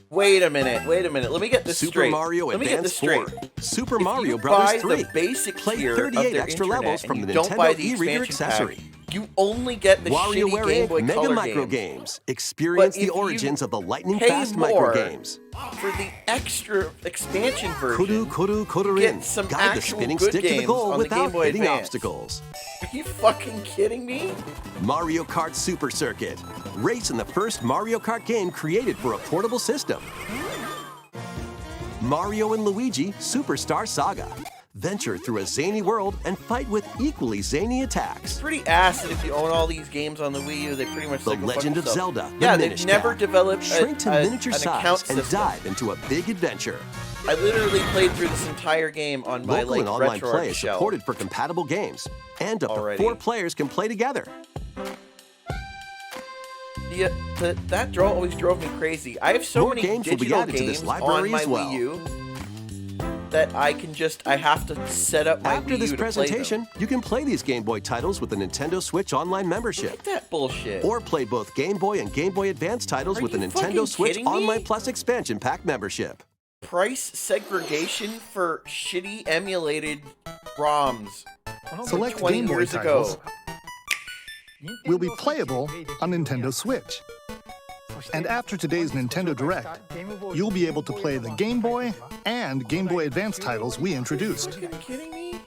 Speaker 1: Wait a minute. Wait a minute. Let me get this
Speaker 3: Super
Speaker 1: straight.
Speaker 3: Mario
Speaker 1: Let me get this
Speaker 3: Advance
Speaker 1: straight.
Speaker 3: 4, Super
Speaker 1: If
Speaker 3: Mario
Speaker 1: you
Speaker 3: Bros.
Speaker 1: buy
Speaker 3: 3.
Speaker 1: the basic
Speaker 3: Play
Speaker 1: tier
Speaker 3: 38
Speaker 1: of their
Speaker 3: extra
Speaker 1: internet
Speaker 3: levels
Speaker 1: and
Speaker 3: from
Speaker 1: you
Speaker 3: the
Speaker 1: don't buy
Speaker 3: Nintendo
Speaker 1: the
Speaker 3: e-reader
Speaker 1: expansion
Speaker 3: accessory.
Speaker 1: pack, You only get the shitty
Speaker 3: WarioWare
Speaker 1: Game Boy
Speaker 3: Inc. Mega
Speaker 1: Color
Speaker 3: Micro
Speaker 1: games.
Speaker 3: Games. Experience
Speaker 1: But if
Speaker 3: the origins
Speaker 1: you
Speaker 3: of the lightning
Speaker 1: pay
Speaker 3: fast
Speaker 1: more
Speaker 3: micro games.
Speaker 1: For the extra expansion version,
Speaker 3: Kuru Kuru
Speaker 1: get
Speaker 3: Rin.
Speaker 1: some
Speaker 3: Guide the
Speaker 1: actual
Speaker 3: spinning
Speaker 1: good
Speaker 3: stick to the
Speaker 1: games
Speaker 3: goal
Speaker 1: on the Game
Speaker 3: without
Speaker 1: Boy
Speaker 3: hitting
Speaker 1: Advance.
Speaker 3: obstacles.
Speaker 1: Are you fucking kidding me?
Speaker 3: Mario Kart Super Circuit. Race in the first Mario Kart game created for a portable system. Mario and Luigi Superstar Saga. Venture through a zany world and fight with equally zany attacks.
Speaker 1: Pretty ass that if you own all these games on the Wii U, they pretty much
Speaker 3: The
Speaker 1: like go fuck
Speaker 3: Legend of
Speaker 1: themselves.
Speaker 3: Zelda,
Speaker 1: Yeah,
Speaker 3: the
Speaker 1: they've
Speaker 3: Minish
Speaker 1: never
Speaker 3: Cap.
Speaker 1: developed
Speaker 3: Shrink to miniature
Speaker 1: an account
Speaker 3: size and
Speaker 1: system.
Speaker 3: dive into a big adventure.
Speaker 1: I literally played through this entire game on my
Speaker 3: Local and
Speaker 1: like
Speaker 3: online play
Speaker 1: retro
Speaker 3: is
Speaker 1: shell.
Speaker 3: supported for compatible games, and up
Speaker 1: Alrighty.
Speaker 3: to 4 players can play together.
Speaker 1: That always drove me crazy. I have so
Speaker 3: More
Speaker 1: many
Speaker 3: games will be
Speaker 1: digital
Speaker 3: added to this
Speaker 1: games
Speaker 3: library
Speaker 1: on my
Speaker 3: as well.
Speaker 1: Wii U that I have to set up my
Speaker 3: After
Speaker 1: Wii
Speaker 3: this
Speaker 1: U to play them.
Speaker 3: presentation, you can play these Game Boy titles with a Nintendo Switch Online membership.
Speaker 1: Look at that bullshit.
Speaker 3: Or play both Game Boy and Game Boy Advance titles
Speaker 1: Are
Speaker 3: with a
Speaker 1: you
Speaker 3: Nintendo
Speaker 1: fucking
Speaker 3: Switch
Speaker 1: kidding me?
Speaker 3: Online Plus Expansion Pack membership.
Speaker 1: Price segregation for shitty emulated ROMs.
Speaker 2: Select
Speaker 1: 20
Speaker 2: Game Boy
Speaker 1: years
Speaker 2: titles
Speaker 1: ago.
Speaker 2: will be playable on Nintendo Switch. And after today's Nintendo Direct, you'll be able to play the Game Boy and Game Boy Advance titles we introduced.
Speaker 1: Are you kidding me?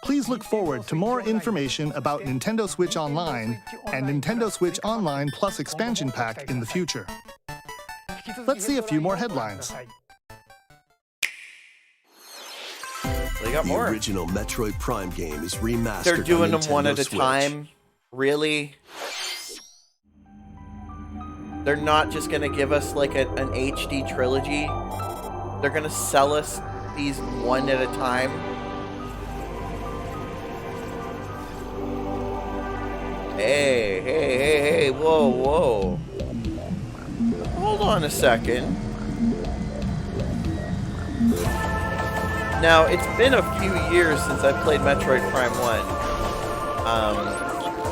Speaker 2: Please look forward to more information about Nintendo Switch Online and Nintendo Switch Online Plus Expansion Pack in the future. Let's see a few more headlines.
Speaker 1: They got
Speaker 3: The
Speaker 1: more.
Speaker 3: original Metroid Prime game is remastered.
Speaker 1: They're doing
Speaker 3: on
Speaker 1: them one
Speaker 3: Nintendo
Speaker 1: at a
Speaker 3: Switch.
Speaker 1: time. Really? They're not just gonna give us like an HD trilogy. They're gonna sell us these one at a time. Hey, whoa. Hold on a second. Now, it's been a few years since I played Metroid Prime 1,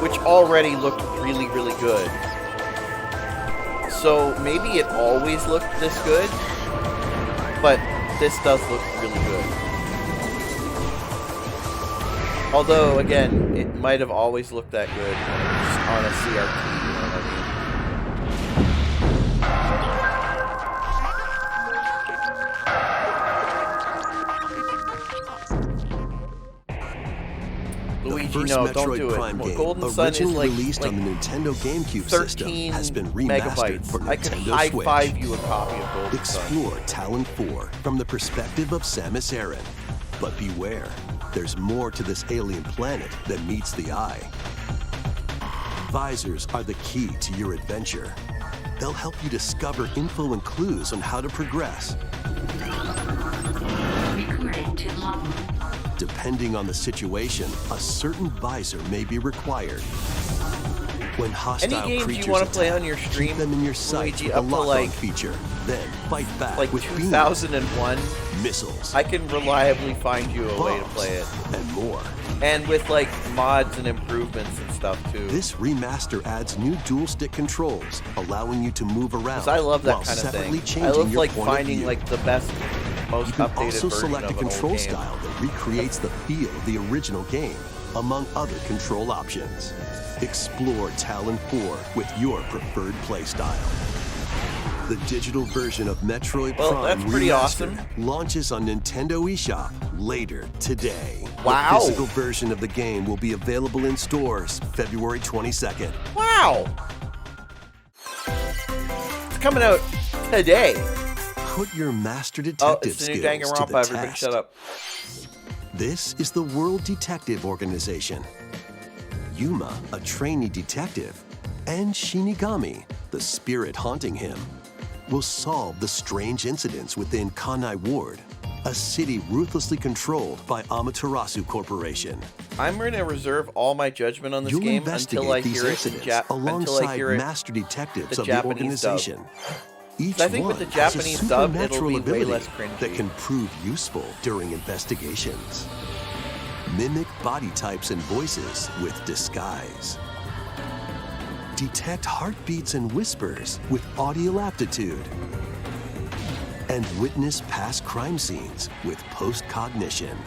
Speaker 1: which already looked really, really good. So maybe it always looked this good, but this does look really good. Although, again, it might have always looked that good just on a CRT, you know what I mean?
Speaker 3: The
Speaker 1: Luigi,
Speaker 3: first
Speaker 1: no,
Speaker 3: Metroid
Speaker 1: don't do
Speaker 3: Prime
Speaker 1: it.
Speaker 3: game,
Speaker 1: Golden Sun is
Speaker 3: originally
Speaker 1: like
Speaker 3: released on the Nintendo GameCube
Speaker 1: 13
Speaker 3: system, has been remastered
Speaker 1: megabytes.
Speaker 3: for
Speaker 1: I could
Speaker 3: Nintendo
Speaker 1: high
Speaker 3: Switch.
Speaker 1: five you a copy of Golden Sun.
Speaker 3: Explore Talon 4 from the perspective of Samus Aran. But beware, there's more to this alien planet than meets the eye. Visors are the key to your adventure. They'll help you discover info and clues on how to progress. Depending on the situation, a certain visor may be required. When hostile
Speaker 1: Any games
Speaker 3: creatures
Speaker 1: you want to play
Speaker 3: attack,
Speaker 1: on your stream,
Speaker 3: keep them in your sights
Speaker 1: Luigi,
Speaker 3: with a
Speaker 1: up to
Speaker 3: lock-on
Speaker 1: like
Speaker 3: feature. Then fight back with beams,
Speaker 1: 2001,
Speaker 3: missiles,
Speaker 1: I can reliably find you a way to
Speaker 3: bombs,
Speaker 1: play it.
Speaker 3: and more.
Speaker 1: And with like mods and improvements and stuff too.
Speaker 3: This remaster adds new dual stick controls, allowing you to move around.
Speaker 1: 'Cause I love that
Speaker 3: while
Speaker 1: kind of
Speaker 3: separately
Speaker 1: thing.
Speaker 3: changing
Speaker 1: I love
Speaker 3: your
Speaker 1: like
Speaker 3: point of
Speaker 1: finding
Speaker 3: view.
Speaker 1: like the best, most
Speaker 3: You can
Speaker 1: updated
Speaker 3: also
Speaker 1: version
Speaker 3: select a
Speaker 1: of an old
Speaker 3: control
Speaker 1: game.
Speaker 3: style that recreates the feel of the original game, among other control options. Explore Talon 4 with your preferred playstyle. The digital version of Metroid
Speaker 1: Well,
Speaker 3: Prime
Speaker 1: that's pretty
Speaker 3: Remastered
Speaker 1: awesome.
Speaker 3: launches on Nintendo eShop later today.
Speaker 1: Wow.
Speaker 3: The physical version of the game will be available in stores February 22nd.
Speaker 1: Wow! It's coming out today.
Speaker 3: Put your master
Speaker 1: Oh,
Speaker 3: detective
Speaker 1: it's the new
Speaker 3: skills to the
Speaker 1: Danganronpa. Everybody
Speaker 3: test.
Speaker 1: shut up.
Speaker 3: This is the World Detective Organization. Yuma, a trainee detective, and Shinigami, the spirit haunting him, will solve the strange incidents within Kanai Ward, a city ruthlessly controlled by Amaterasu Corporation.
Speaker 1: I'm going to reserve all my judgment on this
Speaker 3: You'll
Speaker 1: game
Speaker 3: investigate
Speaker 1: until I
Speaker 3: these
Speaker 1: hear it in
Speaker 3: incidents
Speaker 1: until I
Speaker 3: alongside
Speaker 1: hear it.
Speaker 3: master detectives
Speaker 1: the
Speaker 3: of the
Speaker 1: Japanese dub.
Speaker 3: organization. Each
Speaker 1: I think
Speaker 3: one
Speaker 1: with the
Speaker 3: has a
Speaker 1: Japanese dub, it'll
Speaker 3: supernatural
Speaker 1: be way
Speaker 3: ability
Speaker 1: less cringy.
Speaker 3: that can prove useful during investigations. Mimic body types and voices with disguise. Detect heartbeats and whispers with audio aptitude. And witness past crime scenes with post-cognition.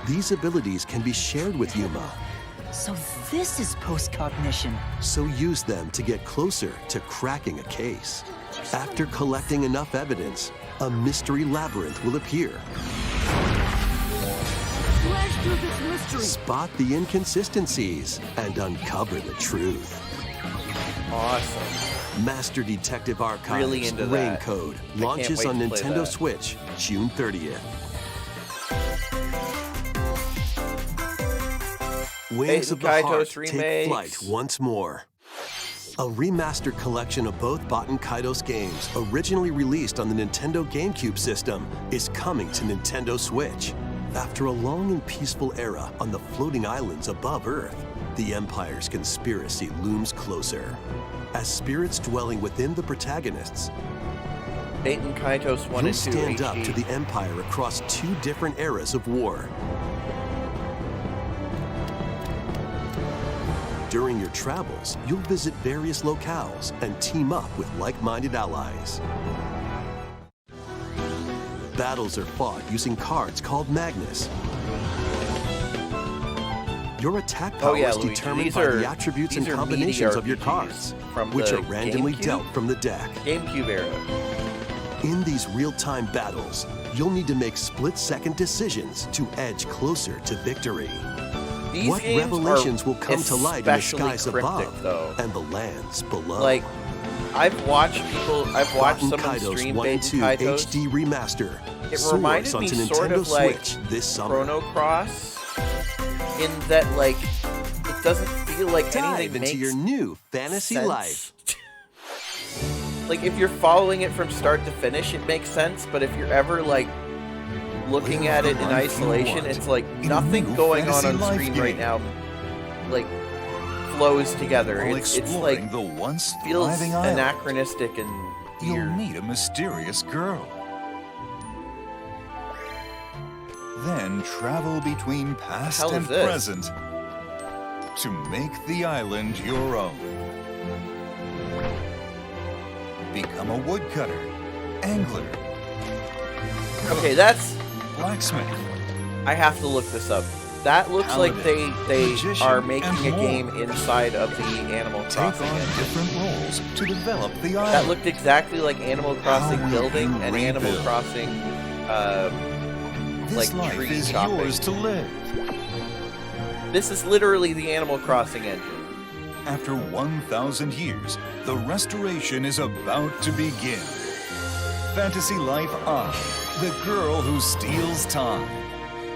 Speaker 3: These abilities can be shared with Yuma,
Speaker 8: So this is post-cognition.
Speaker 3: So use them to get closer to cracking a case. After collecting enough evidence, a mystery labyrinth will appear.
Speaker 8: Flash through this mystery.
Speaker 3: Spot the inconsistencies and uncover the truth.
Speaker 1: Awesome.
Speaker 3: Master Detective Archives
Speaker 1: Really into
Speaker 3: Rain
Speaker 1: that.
Speaker 3: Code
Speaker 1: I can't
Speaker 3: launches
Speaker 1: wait
Speaker 3: on
Speaker 1: to play
Speaker 3: Nintendo
Speaker 1: that.
Speaker 3: Switch June 30th. Wings of the
Speaker 1: Kaitos
Speaker 3: Heart take
Speaker 1: remakes.
Speaker 3: flight once more. A remastered collection of both Baten Kaitos games, originally released on the Nintendo GameCube system, is coming to Nintendo Switch. After a long and peaceful era on the floating islands above Earth, the Empire's conspiracy looms closer. As spirits dwelling within the protagonists,
Speaker 1: Baten Kaitos 1
Speaker 3: you'll
Speaker 1: and 2
Speaker 3: stand
Speaker 1: HD.
Speaker 3: up to the Empire across 2 different eras of war. During your travels, you'll visit various locales and team up with like-minded allies. Battles are fought using cards called Magnus. Your attack power is
Speaker 1: Luigi.
Speaker 3: determined
Speaker 1: These
Speaker 3: by
Speaker 1: are-
Speaker 3: the attributes and
Speaker 1: these are meaty
Speaker 3: combinations of your
Speaker 1: RPGs
Speaker 3: cards,
Speaker 1: from
Speaker 3: which
Speaker 1: the
Speaker 3: are randomly
Speaker 1: GameCube?
Speaker 3: dealt from the deck.
Speaker 1: GameCube era.
Speaker 3: In these real-time battles, you'll need to make split-second decisions to edge closer to victory.
Speaker 1: These
Speaker 3: What
Speaker 1: games
Speaker 3: revelations
Speaker 1: are
Speaker 3: will come to light in the
Speaker 1: especially
Speaker 3: skies
Speaker 1: cryptic,
Speaker 3: above
Speaker 1: though.
Speaker 3: and the lands below?
Speaker 1: Like, I've watched
Speaker 3: Baten
Speaker 1: someone
Speaker 3: Kaitos
Speaker 1: stream
Speaker 3: 1 and
Speaker 1: Baten
Speaker 3: 2
Speaker 1: Kaitos.
Speaker 3: HD Remaster.
Speaker 1: It
Speaker 3: soars
Speaker 1: reminded me
Speaker 3: onto
Speaker 1: sort
Speaker 3: Nintendo
Speaker 1: of like
Speaker 3: Switch this summer.
Speaker 1: Chrono Cross, in that like it doesn't feel like
Speaker 3: Dive
Speaker 1: anything
Speaker 3: into
Speaker 1: makes
Speaker 3: your new fantasy
Speaker 1: sense.
Speaker 3: life.
Speaker 1: Like if you're following it from start to finish, it makes sense. But if you're ever like looking at it in isolation, it's like nothing going on screen right now like flows together.
Speaker 9: While
Speaker 1: It's
Speaker 9: exploring
Speaker 1: like
Speaker 9: the once
Speaker 1: feels
Speaker 9: thriving island,
Speaker 1: anachronistic and
Speaker 9: you'll
Speaker 1: weird.
Speaker 9: meet a mysterious girl. Then travel between past
Speaker 1: hell
Speaker 9: and
Speaker 1: is this?
Speaker 9: present to make the island your own. Become a woodcutter, angler,
Speaker 1: Okay, that's
Speaker 9: blacksmith.
Speaker 1: I have to look this up. That looks like they
Speaker 9: magician,
Speaker 1: are making
Speaker 9: and
Speaker 1: a
Speaker 9: more.
Speaker 1: game inside of the Animal
Speaker 9: Take
Speaker 1: Crossing
Speaker 9: on
Speaker 1: engine.
Speaker 9: different roles to develop the island.
Speaker 1: That looked exactly like Animal Crossing
Speaker 9: will
Speaker 1: building
Speaker 9: you
Speaker 1: and Animal
Speaker 9: rebuild?
Speaker 1: Crossing
Speaker 9: This
Speaker 1: like
Speaker 9: life
Speaker 1: tree
Speaker 9: is
Speaker 1: chopping.
Speaker 9: yours to live.
Speaker 1: This is literally the Animal Crossing engine.
Speaker 9: After 1,000 years, the restoration is about to begin. Fantasy Life I, the girl who steals time.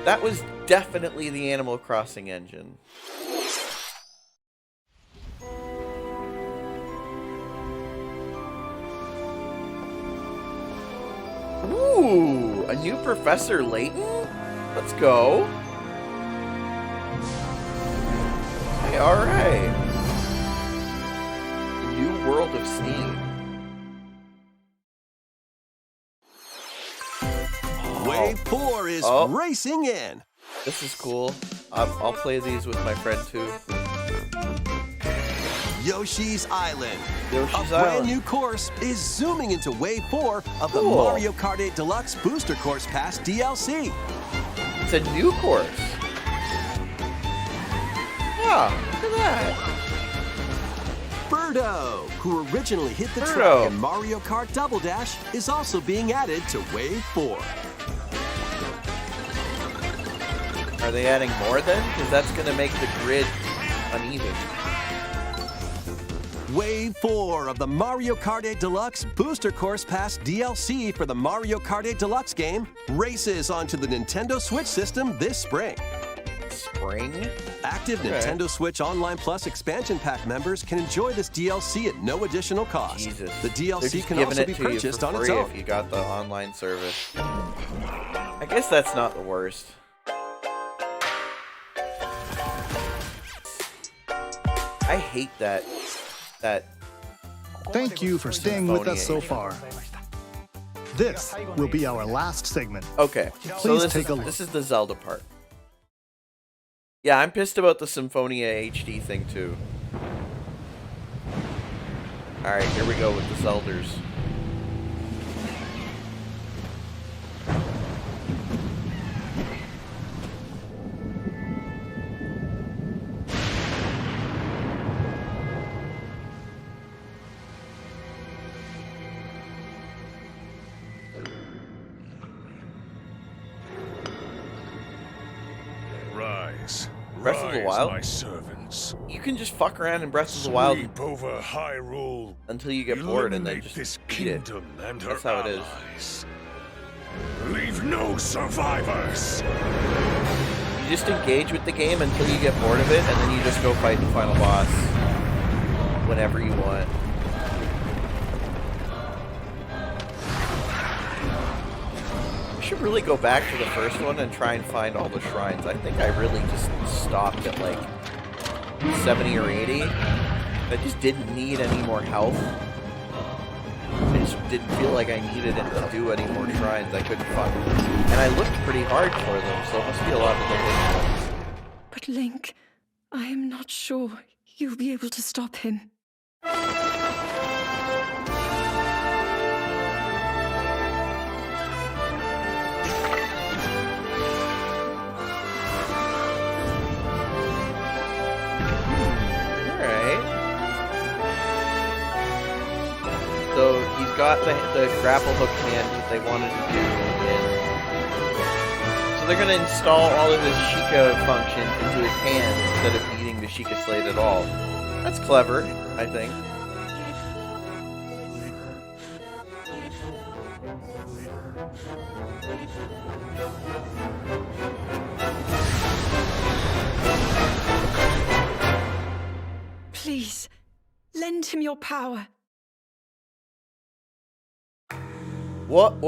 Speaker 1: That was definitely the Animal Crossing engine. Ooh, a new Professor Layton? Let's go. Hey, alright. The new world of Steam.
Speaker 3: Wave 4 is
Speaker 1: Oh.
Speaker 3: racing in.
Speaker 1: This is cool. I'll play these with my friend too.
Speaker 3: Yoshi's Island.
Speaker 1: Yoshi's
Speaker 3: a brand
Speaker 1: Island.
Speaker 3: new course is zooming into Wave 4 of the
Speaker 1: Cool.
Speaker 3: Mario Kart 8 Deluxe Booster Course Pass DLC.
Speaker 1: It's a new course. Yeah, look at that.
Speaker 3: Birdo, who originally hit the
Speaker 1: Birdo.
Speaker 3: track in Mario Kart Double Dash, is also being added to Wave 4.
Speaker 1: Are they adding more then? Because that's going to make the grid uneven.
Speaker 3: Wave 4 of the Mario Kart 8 Deluxe Booster Course Pass DLC for the Mario Kart 8 Deluxe game races onto the Nintendo Switch system this spring.
Speaker 1: Spring?
Speaker 3: Active
Speaker 1: Okay.
Speaker 3: Nintendo Switch Online Plus expansion pack members can enjoy this DLC at no additional cost.
Speaker 1: Jesus.
Speaker 3: The
Speaker 1: They're
Speaker 3: DLC
Speaker 1: just
Speaker 3: can
Speaker 1: giving
Speaker 3: also
Speaker 1: it
Speaker 3: be
Speaker 1: to you
Speaker 3: purchased
Speaker 1: for
Speaker 3: on its
Speaker 1: free
Speaker 3: own.
Speaker 1: if you got the online service. I guess that's not the worst. I hate that.
Speaker 2: Thank you for staying with us so far. This will be our last segment.
Speaker 1: Okay, so
Speaker 2: Please take a look.
Speaker 1: this is the Zelda part. Yeah, I'm pissed about the Symphonia HD thing too. Alright, here we go with the Zelders. Breath of the Wild?
Speaker 4: my servants.
Speaker 1: You can just fuck around in Breath of the Wild
Speaker 4: Sweep over Hyrule.
Speaker 1: until you get bored and then
Speaker 4: Eliminate
Speaker 1: just
Speaker 4: this
Speaker 1: eat it.
Speaker 4: kingdom and her
Speaker 1: That's how it is.
Speaker 4: allies. Leave no survivors.
Speaker 1: You just engage with the game until you get bored of it, and then you just go fight the final boss whenever you want. I should really go back to the first one and try and find all the shrines. I think I really just stopped at like 70 or 80. I just didn't need any more health. I just didn't feel like I needed it to do any more shrines. I couldn't find them. And I looked pretty hard for them, so it must be a lot of the hidden ones.
Speaker 8: But Link, I am not sure you'll be able to stop him.
Speaker 1: So he's got the grapple hook hand that they wanted to do, and so they're going to install all of his Sheikah functions into his hand instead of needing the Sheikah Slate at all. That's clever, I think.
Speaker 8: Please, lend him your power.
Speaker 1: What?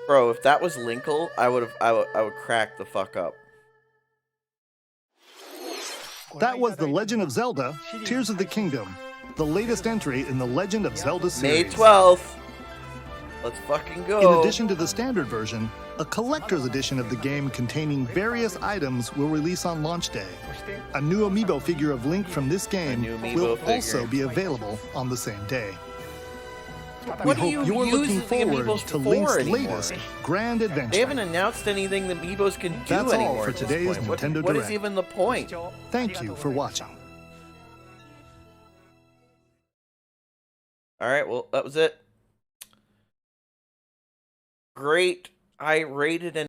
Speaker 1: Bro, if that was Linkle, I would crack the fuck up.
Speaker 2: That was The Legend of Zelda: Tears of the Kingdom, the latest entry in the Legend of Zelda series.
Speaker 1: May 12th. Let's fucking go.
Speaker 2: In addition to the standard version, a collector's edition of the game containing various items will release on launch day. A new amiibo figure of Link from this game will also be available on the same day. We hope you're looking forward to Link's latest grand adventure.
Speaker 1: They haven't announced anything the amiibos can do
Speaker 2: That's
Speaker 1: anymore
Speaker 2: all for
Speaker 1: at this
Speaker 2: today's
Speaker 1: point.
Speaker 2: Nintendo
Speaker 1: What is
Speaker 2: Direct.
Speaker 1: even the point?
Speaker 2: Thank you for watching.
Speaker 1: Alright, well, that was it. Great. I rated an